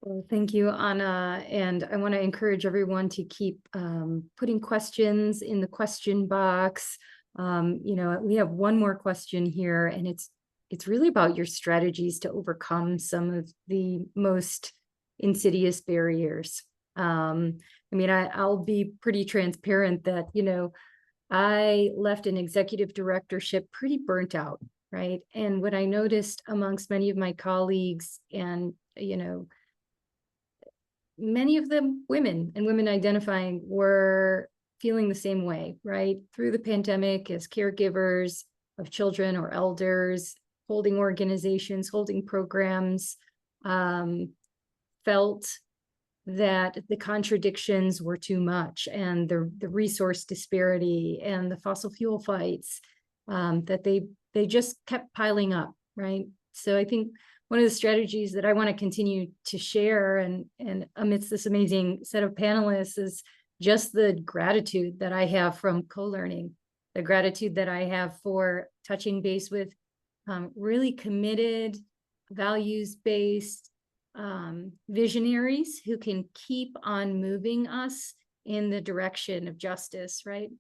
A: Well, thank you, Anna. And I want to encourage everyone to keep putting questions in the question box. You know, we have one more question here, and it's really about your strategies to overcome some of the most insidious barriers. I mean, I'll be pretty transparent that, you know, I left an executive directorship pretty burnt out, right? And what I noticed amongst many of my colleagues, and, you know, many of them women and women identifying, were feeling the same way, right? Through the pandemic, as caregivers of children or elders, holding organizations, holding programs, felt that the contradictions were too much, and the resource disparity and the fossil fuel fights, that they just kept piling up, right? So I think one of the strategies that I want to continue to share and amidst this amazing set of panelists is just the gratitude that I have from co-learning, the gratitude that I have for touching base with really committed, values-based visionaries who can keep on moving us in the direction of justice, right?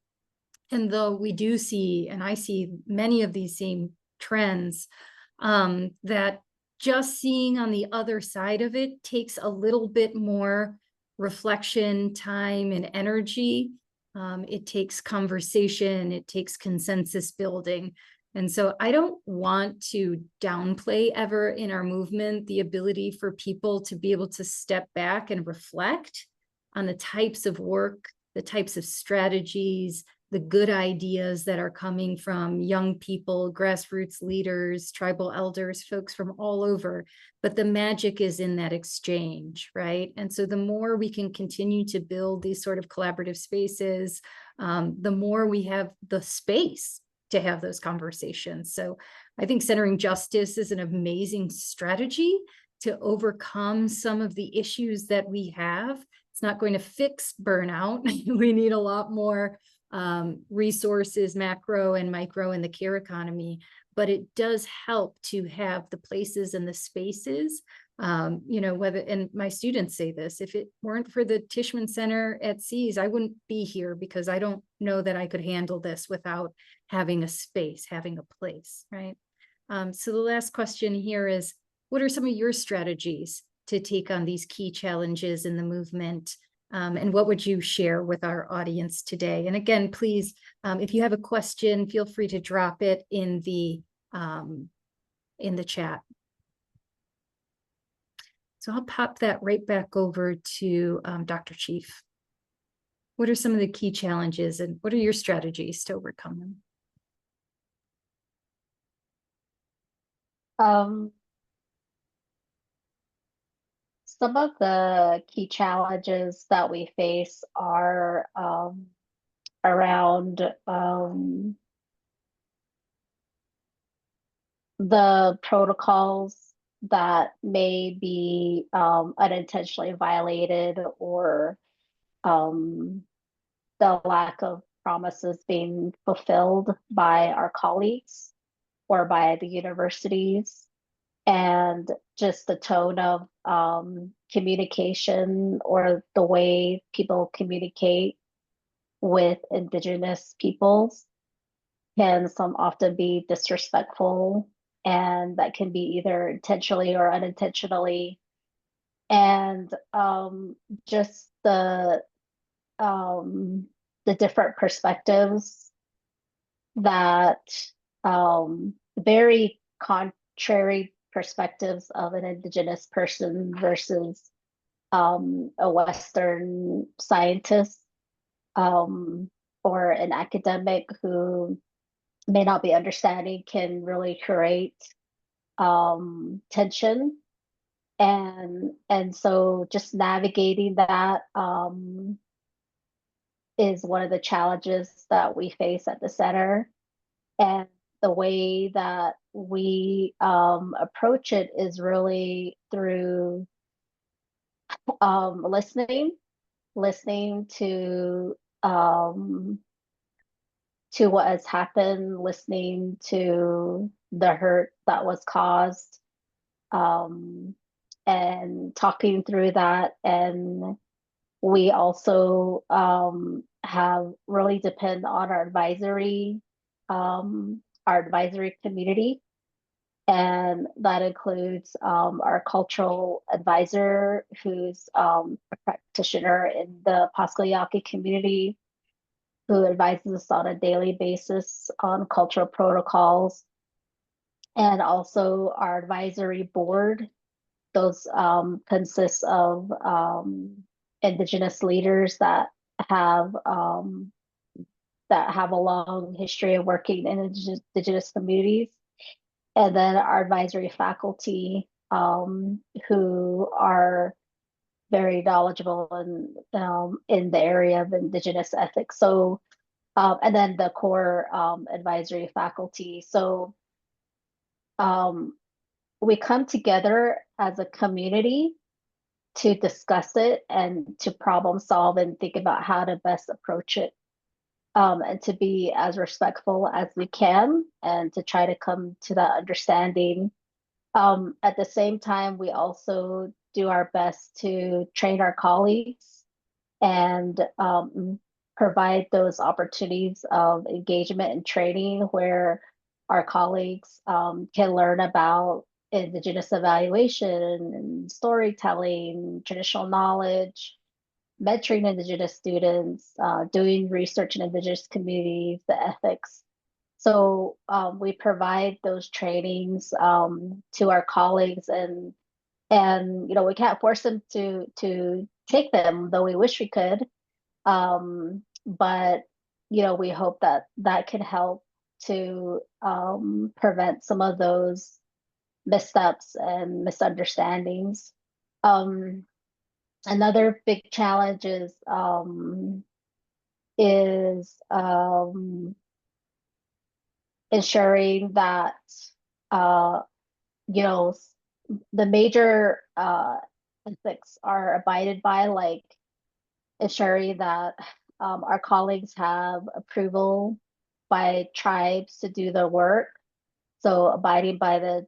A: And though we do see, and I see many of these same trends, that just seeing on the other side of it takes a little bit more reflection, time, and energy. It takes conversation, it takes consensus building. And so I don't want to downplay ever in our movement the ability for people to be able to step back and reflect on the types of work, the types of strategies, the good ideas that are coming from young people, grassroots leaders, tribal elders, folks from all over. But the magic is in that exchange, right? And so the more we can continue to build these sort of collaborative spaces, the more we have the space to have those conversations. So I think centering justice is an amazing strategy to overcome some of the issues that we have. It's not going to fix burnout. We need a lot more resources, macro and micro, in the care economy, but it does help to have the places and the spaces, whether, and my students say this, if it weren't for the Tishman Center at SEAS, I wouldn't be here, because I don't know that I could handle this without having a space, having a place, right? So the last question here is, what are some of your strategies to take on these key challenges in the movement? And what would you share with our audience today? And again, please, if you have a question, feel free to drop it in the chat. So I'll pop that right back over to Dr. Chief. What are some of the key challenges, and what are your strategies to overcome them?
D: Some of the key challenges that we face are around the protocols that may be unintentionally violated, or the lack of promises being fulfilled by our colleagues or by the universities, and just the tone of communication, or the way people communicate with Indigenous peoples, can often be disrespectful, and that can be either intentionally or unintentionally. And just the different perspectives that very contrary perspectives of an Indigenous person versus a Western scientist or an academic who may not be understanding, can really create tension. And so just navigating that is one of the challenges that we face at the center. And the way that we approach it is really through listening to what has happened, listening to the hurt that was caused, and talking through that. And we also have really depend on our advisory community, and that includes our cultural advisor, who's a practitioner in the Pasco Yaqui community, who advises us on a daily basis on cultural protocols, and also our advisory board. Those consist of Indigenous leaders that have a long history of working in Indigenous communities, and then our advisory faculty, who are very knowledgeable in the area of Indigenous ethics. So, and then the core advisory faculty. So we come together as a community to discuss it and to problem solve and think about how to best approach it, and to be as respectful as we can and to try to come to that understanding. At the same time, we also do our best to train our colleagues and provide those opportunities of engagement and training where our colleagues can learn about Indigenous evaluation and storytelling, traditional knowledge, mentoring Indigenous students, doing research in Indigenous communities, the ethics. So we provide those trainings to our colleagues, and we can't force them to take them, though we wish we could. But we hope that that can help to prevent some of those missteps and misunderstandings. Another big challenge is ensuring that the major ethics are abided by, like ensuring that our colleagues have approval by tribes to do their work. So abiding by the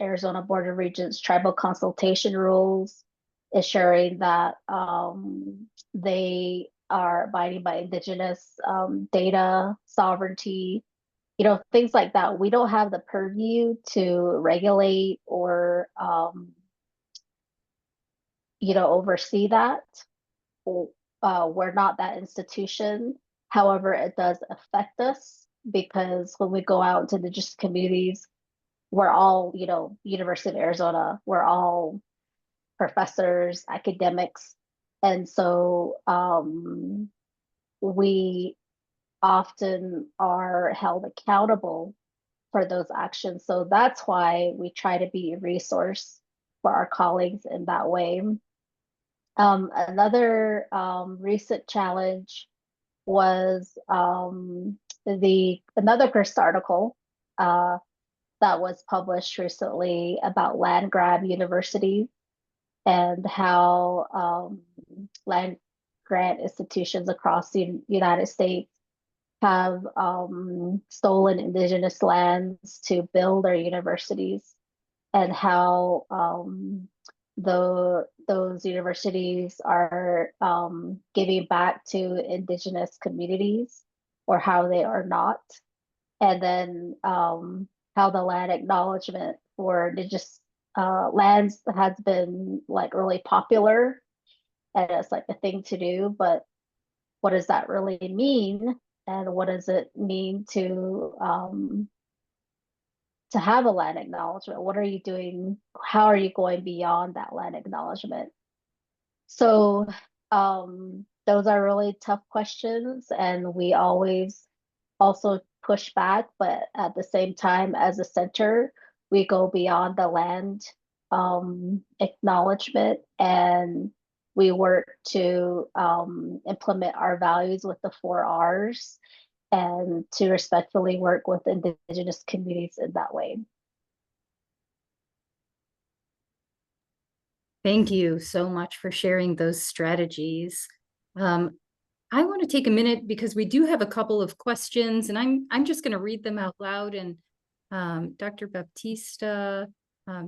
D: Arizona Board of Regents tribal consultation rules, ensuring that they are abiding by Indigenous data sovereignty, things like that. We don't have the purview to regulate or oversee that. We're not that institution. However, it does affect us because when we go out into Indigenous communities, we're all, University of Arizona, we're all professors, academics. And so we often are held accountable for those actions. So that's why we try to be a resource for our colleagues in that way. Another recent challenge was another CRST article that was published recently about land grab universities and how land grant institutions across the United States have stolen Indigenous lands to build their universities, and how those universities are giving back to Indigenous communities, or how they are not. And then how the land acknowledgement for Indigenous lands has been like really popular, and it's like a thing to do, but what does that really mean? And what does it mean to have a land acknowledgement? What are you doing? How are you going beyond that land acknowledgement? So those are really tough questions, and we always also push back, but at the same time, as a center, we go beyond the land acknowledgement, and we work to implement our values with the 4 R's and to respectfully work with Indigenous communities in that way.
A: Thank you so much for sharing those strategies. I want to take a minute because we do have a couple of questions, and I'm just going to read them out loud. And Dr. Baptista,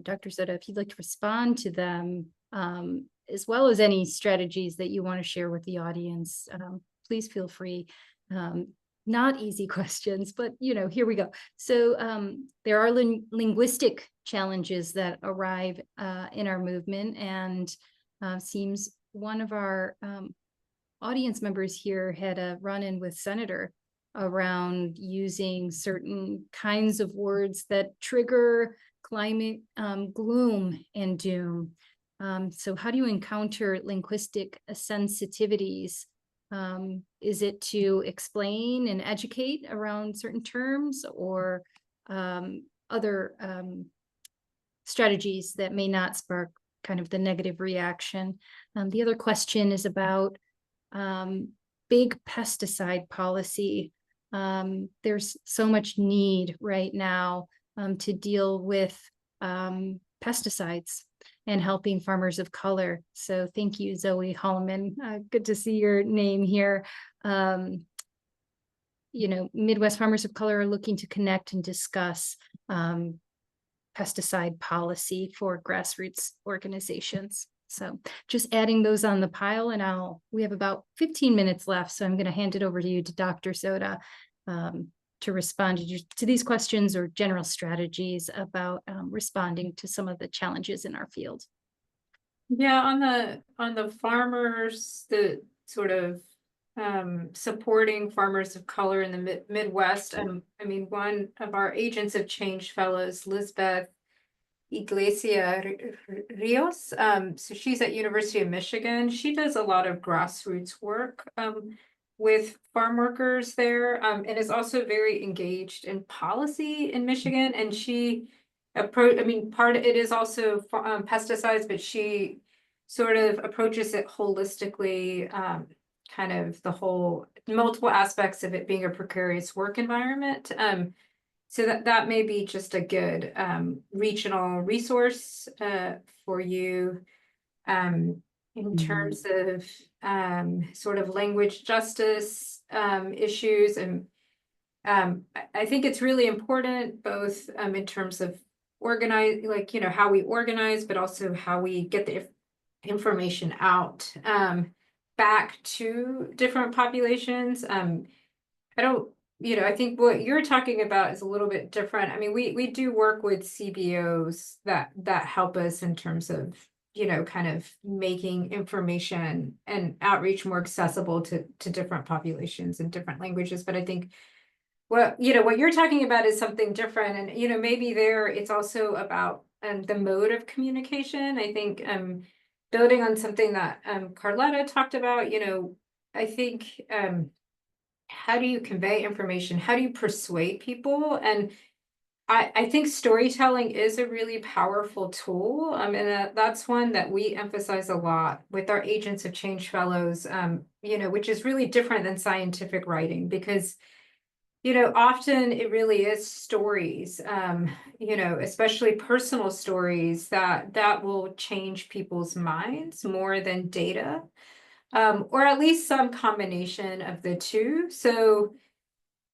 A: Dr. Zeta, if you'd like to respond to them, as well as any strategies that you want to share with the audience, please feel free. Not easy questions, but here we go. So there are linguistic challenges that arrive in our movement, and seems one of our audience members here had a run-in with Senator around using certain kinds of words that trigger climate gloom and doom. So how do you encounter linguistic sensitivities? Is it to explain and educate around certain terms, or other strategies that may not spark kind of the negative reaction. The other question is about big pesticide policy. There's so much need right now to deal with pesticides and helping farmers of color. So thank you, Zoe Holloman. Good to see your name here. You know, Midwest farmers of color are looking to connect and discuss pesticide policy for grassroots organizations. So just adding those on the pile, and we have about 15 minutes left. So I'm going to hand it over to you, to Dr. Soda, to respond to these questions or general strategies about responding to some of the challenges in our field.
C: Yeah, on the farmers, the sort of supporting farmers of color in the Midwest. I mean, one of our Agents of Change fellows, Lisbeth Iglesia Rios. So she's at University of Michigan. She does a lot of grassroots work with farm workers there, and is also very engaged in policy in Michigan. And she part of it is also pesticides, but she sort of approaches it holistically, kind of the whole multiple aspects of it being a precarious work environment. So that may be just a good regional resource for you in terms of sort of language justice issues. And I think it's really important both in terms of organize, like, you know, how we organize, but also how we get the information out back to different populations. I think what you're talking about is a little bit different. I mean, we do work with CBOs that help us in terms of, you know, kind of making information and outreach more accessible to different populations and different languages. But I think what you're talking about is something different. And, you know, maybe there it's also about the mode of communication. I think building on something that Carletta talked about, you know, I think how do you convey information? How do you persuade people? And I think storytelling is a really powerful tool. And that's one that we emphasize a lot with our Agents of Change fellows, you know, which is really different than scientific writing because, you know, often it really is stories, you know, especially personal stories that will change people's minds more than data. Or at least some combination of the two. So,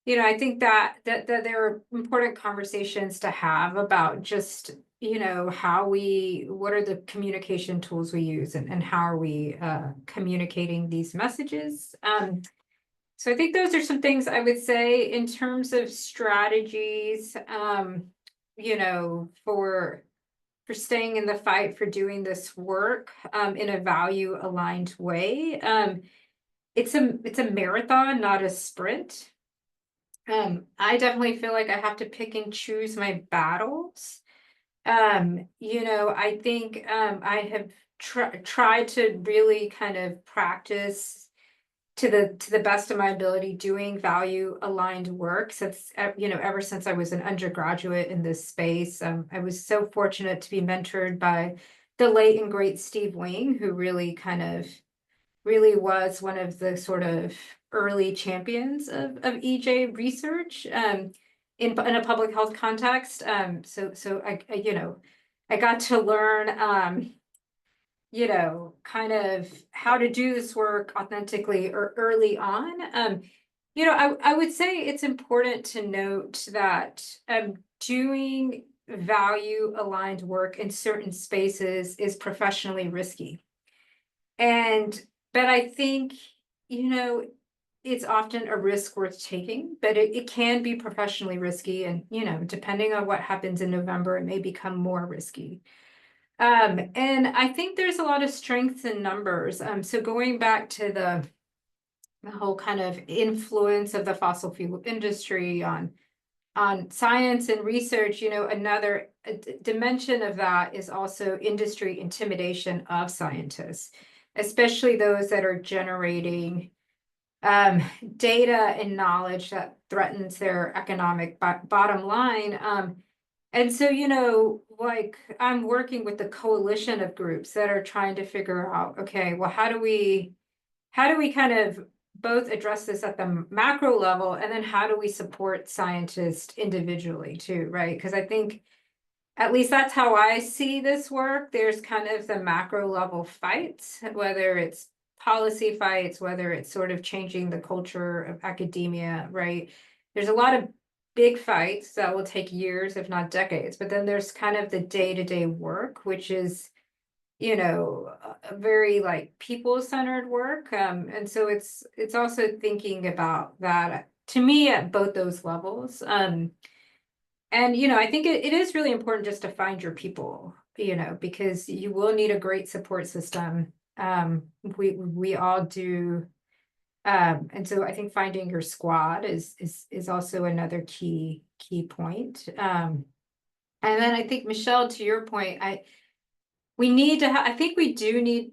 C: you know, I think that there are important conversations to have about just, you know, what are the communication tools we use and how are we communicating these messages. So I think those are some things I would say in terms of strategies, you know, for staying in the fight, for doing this work in a value aligned way. It's a marathon, not a sprint. I definitely feel like I have to pick and choose my battles. You know, I think I have tried to really kind of practice to the best of my ability doing value aligned work since, you know, ever since I was an undergraduate in this space. I was so fortunate to be mentored by the late and great Steve Wing, who really was one of the sort of early champions of EJ research in a public health context. So I you know, I got to learn you know, kind of how to do this work authentically or early on. You know, I would say it's important to note that doing value aligned work in certain spaces is professionally risky. But I think, you know, it's often a risk worth taking, but it can be professionally risky. And, you know, depending on what happens in November, it may become more risky. And I think there's a lot of strength in numbers. So going back to the whole kind of influence of the fossil fuel industry on science and research, you know, another dimension of that is also industry intimidation of scientists, especially those that are generating data and knowledge that threatens their economic bottom line. And so, you know, like I'm working with the coalition of groups that are trying to figure out, okay, well, how do we kind of both address this at the macro level, and then how do we support scientists individually too, right? Because I think at least that's how I see this work. There's kind of the macro level fights, whether it's policy fights, whether it's sort of changing the culture of academia, right? There's a lot of big fights that will take years, if not decades, but then there's kind of the day-to-day work, which is, you know, a very like people-centered work. And so it's also thinking about that to me at both those levels. And, you know, I think it is really important just to find your people, you know, because you will need a great support system. We all do. And so I think finding your squad is also another key point. And then I think, Michelle, to your point, we need to I think we do need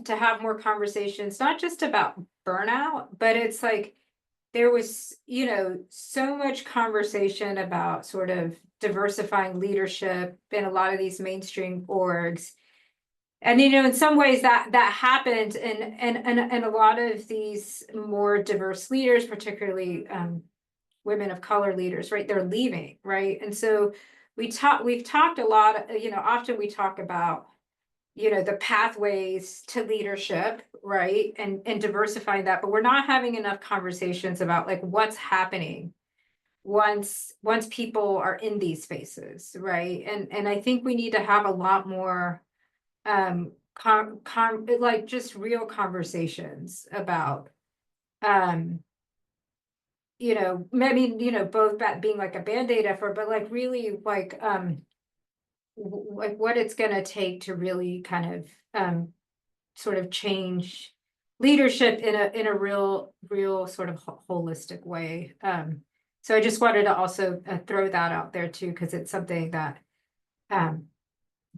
C: to have more conversations, not just about burnout, but it's like there was, you know, so much conversation about sort of diversifying leadership in a lot of these mainstream orgs. And, you know, in some ways that happened, and a lot of these more diverse leaders, particularly women of color leaders, right, they're leaving, right? And so we've talked a lot, you know, often we talk about, you know, the pathways to leadership, right, and diversifying that, but we're not having enough conversations about like what's happening once people are in these spaces, right? And I think we need to have a lot more like just real conversations about you know, maybe, you know, both that being like a band-aid effort, but like really like what it's going to take to really kind of sort of change leadership in a real sort of holistic way. So I just wanted to also throw that out there too, because it's something that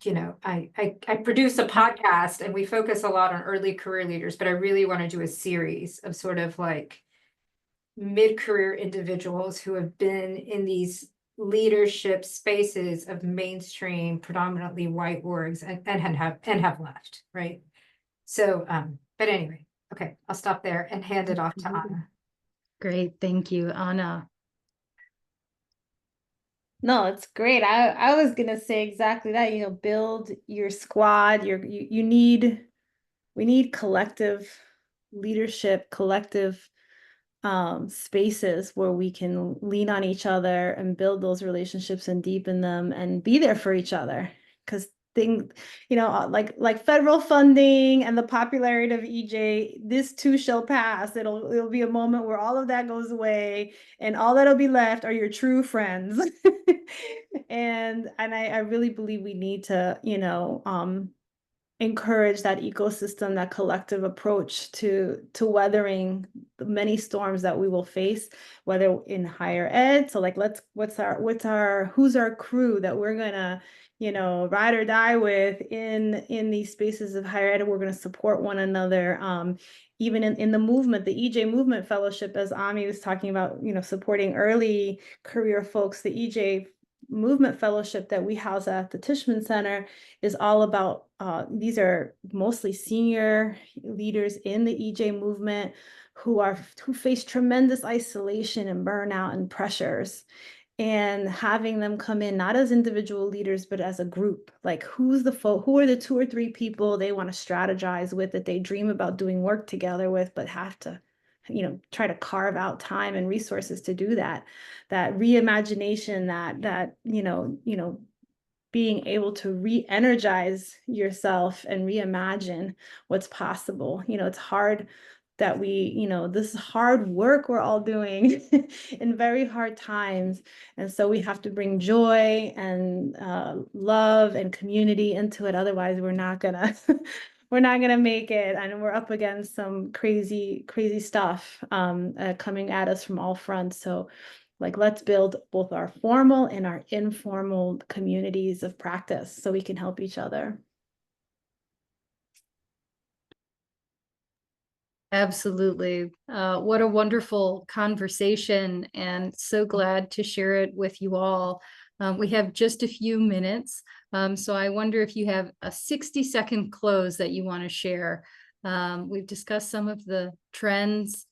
C: you know, I produce a podcast and we focus a lot on early career leaders, but I really want to do a series of sort of like mid-career individuals who have been in these leadership spaces of mainstream, predominantly white orgs and have left, right? So, but anyway, okay, I'll stop there and hand it off to Anna.
A: Great, thank you, Anna.
B: No, it's great. I was gonna say exactly that, you know, build your squad, we need collective leadership, collective spaces where we can lean on each other and build those relationships and deepen them and be there for each other. Because things, you know, like federal funding and the popularity of EJ, this too shall pass. It'll be a moment where all of that goes away and all that'll be left are your true friends. And I really believe we need to, you know, encourage that ecosystem, that collective approach to weathering the many storms that we will face, whether in higher ed. So like, who's our crew that we're gonna, you know, ride or die with in these spaces of higher ed, and we're gonna support one another. Even in the movement, the EJ Movement Fellowship, as Ami was talking about, you know, supporting early career folks, the EJ Movement Fellowship that we house at the Tishman Center is all about, these are mostly senior leaders in the EJ movement who face tremendous isolation and burnout and pressures, and having them come in not as individual leaders but as a group. Like, who are the 2 or 3 people they want to strategize with, that they dream about doing work together with, but have to, you know, try to carve out time and resources to do that reimagination, that you know, being able to re-energize yourself and reimagine what's possible. You know, it's hard that you know, this is hard work we're all doing in very hard times. And so we have to bring joy and love and community into it. Otherwise, we're not gonna we're not gonna make it. And we're up against some crazy stuff coming at us from all fronts. So like, let's build both our formal and our informal communities of practice so we can help each other.
A: Absolutely. What a wonderful conversation, and so glad to share it with you all. We have just a few minutes, so I wonder if you have a 60-second close that you want to share. We've discussed some of the trends,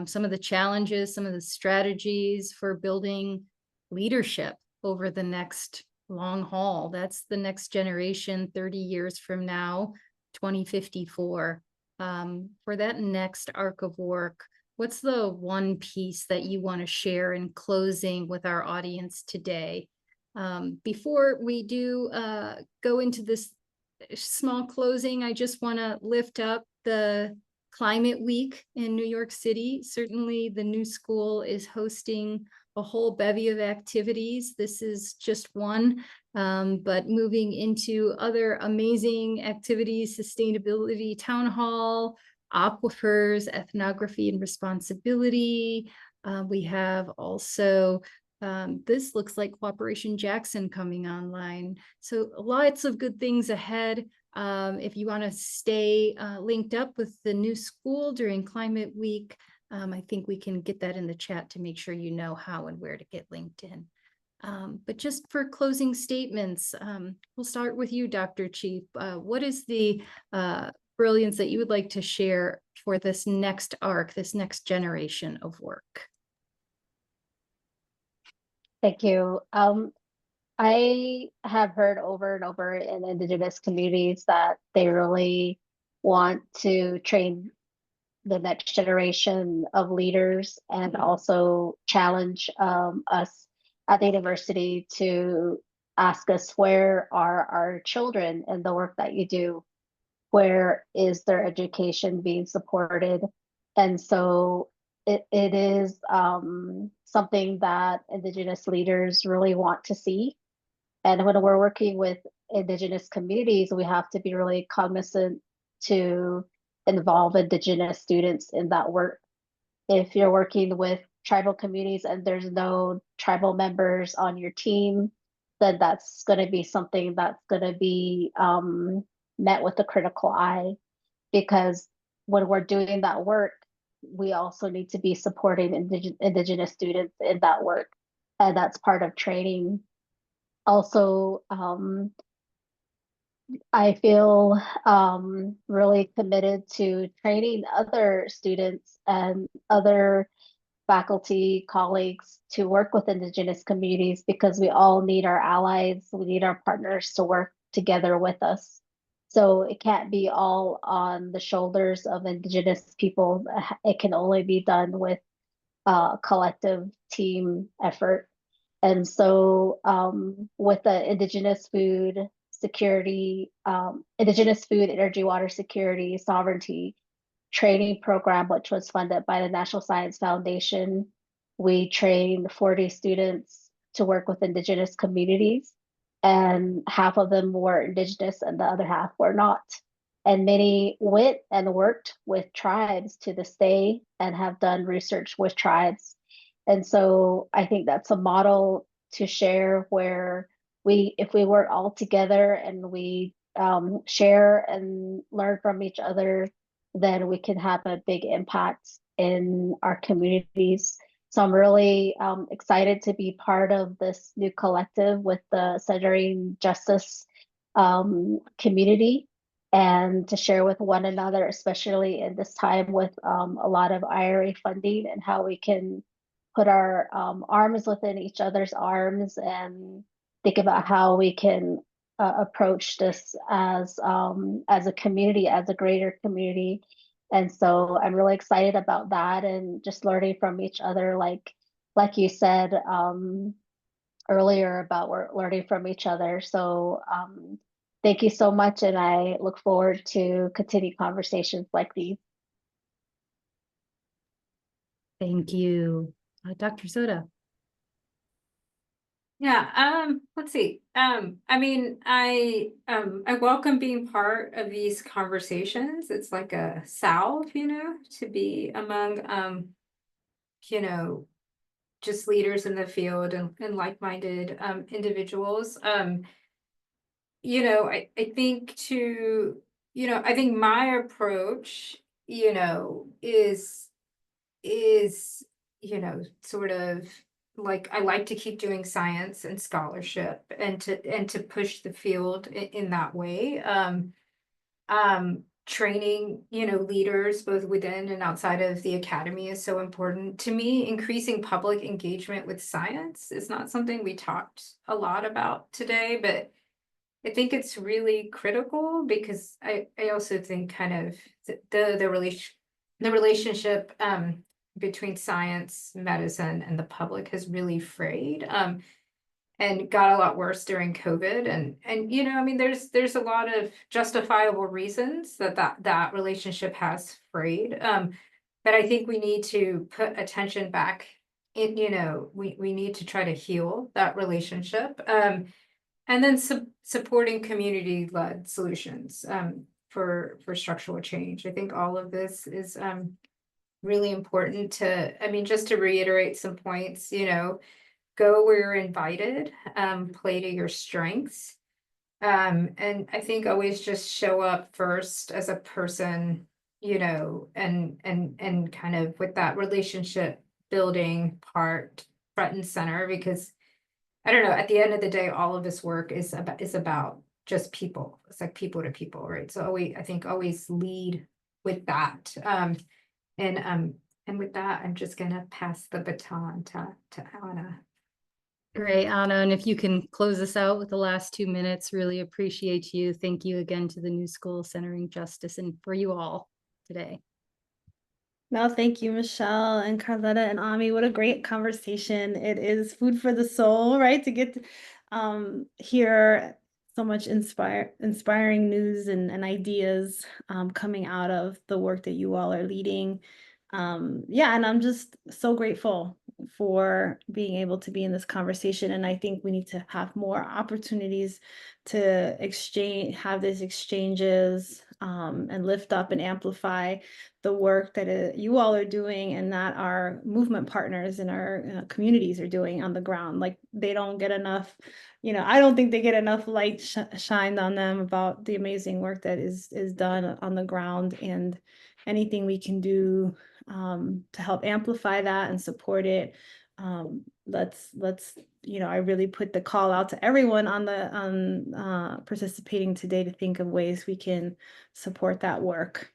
A: some of the challenges, some of the strategies for building leadership over the next long haul. That's the next generation, 30 years from now, 2054. For that next arc of work, what's the one piece that you want to share in closing with our audience today? Before we do go into this small closing, I just want to lift up the Climate Week in New York City. Certainly the new school is hosting a whole bevy of activities. This is just one, but moving into other amazing activities, sustainability town hall, aquifers, ethnography and responsibility. We have also this looks like Cooperation Jackson coming online. So lots of good things ahead. If you want to stay linked up with the new school during Climate Week, I think we can get that in the chat to make sure you know how and where to get linked in. But just for closing statements, we'll start with you, Dr. Chief. What is the brilliance that you would like to share for this next arc, this next generation of work?
D: Thank you. I have heard over and over in Indigenous communities that they really want to train the next generation of leaders and also challenge us at the university to ask us, where are our children and the work that you do? Where is their education being supported? And so it is something that Indigenous leaders really want to see. And when we're working with Indigenous communities, we have to be really cognizant to involve Indigenous students in that work. If you're working with tribal communities and there's no tribal members on your team, then that's going to be something that's going to be met with a critical eye, because when we're doing that work, we also need to be supporting Indigenous students in that work. And that's part of training. Also, I feel really committed to training other students and other faculty colleagues to work with Indigenous communities, because we all need our allies, we need our partners to work together with us. So it can't be all on the shoulders of Indigenous people. It can only be done with a collective team effort. And so with the Indigenous food security, Indigenous food, energy, water security, sovereignty training program, which was funded by the National Science Foundation, we trained 40 students to work with Indigenous communities, and half of them were Indigenous and the other half were not. And many went and worked with tribes to this day and have done research with tribes. And so I think that's a model to share, where if we work all together and we share and learn from each other, then we can have a big impact in our communities. So I'm really excited to be part of this new collective with the Centering Justice community, and to share with one another, especially in this time with a lot of IRA funding, and how we can put our arms within each other's arms and think about how we can approach this as a community, as a greater community. And so I'm really excited about that, and just learning from each other, like you said earlier about learning from each other. So thank you so much, and I look forward to continued conversations like these.
A: Thank you. Dr. Soda.
C: Yeah, let's see. I mean, I welcome being part of these conversations. It's like a salve, to be among just leaders in the field and like-minded individuals. I think I think my approach, is sort of like I like to keep doing science and scholarship and to push the field in that way. Training, leaders both within and outside of the academy is so important to me. Increasing public engagement with science is not something we talked a lot about today, but I think it's really critical because I also think kind of the relationship between science, medicine, and the public has really frayed. And got a lot worse during COVID. And I mean, there's a lot of justifiable reasons that relationship has frayed. But I think we need to put attention back in, we need to try to heal that relationship. And then supporting community-led solutions for structural change. I think all of this is really important to, I mean, just to reiterate some points, go where you're invited, play to your strengths. And I think always just show up first as a person, and kind of with that relationship building part front and center, because I don't know, at the end of the day, all of this work is about just people. It's like people to people, right? So I think always lead with that. And with that, I'm just gonna pass the baton to Anna.
A: Great, Anna, and if you can close us out with the last 2 minutes, really appreciate you. Thank you again to the New School Centering Justice and for you all today.
B: No, thank you, Michelle and Carletta and Ami. What a great conversation. It is food for the soul, right? To get to hear so much inspiring news and ideas coming out of the work that you all are leading. Yeah, and I'm just so grateful for being able to be in this conversation. And I think we need to have more opportunities to have these exchanges and lift up and amplify the work that you all are doing and that our movement partners in our communities are doing on the ground. Like they don't get enough, I don't think they get enough light shined on them about the amazing work that is done on the ground, and anything we can do to help amplify that and support it. Let's I really put the call out to everyone on participating today to think of ways we can support that work.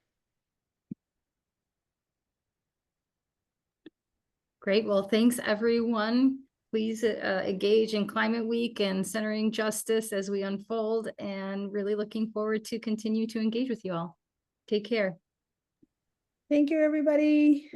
A: Great. Well, thanks, everyone. Please engage in Climate Week and Centering Justice as we unfold, and really looking forward to continue to engage with you all. Take care.
B: Thank you, everybody.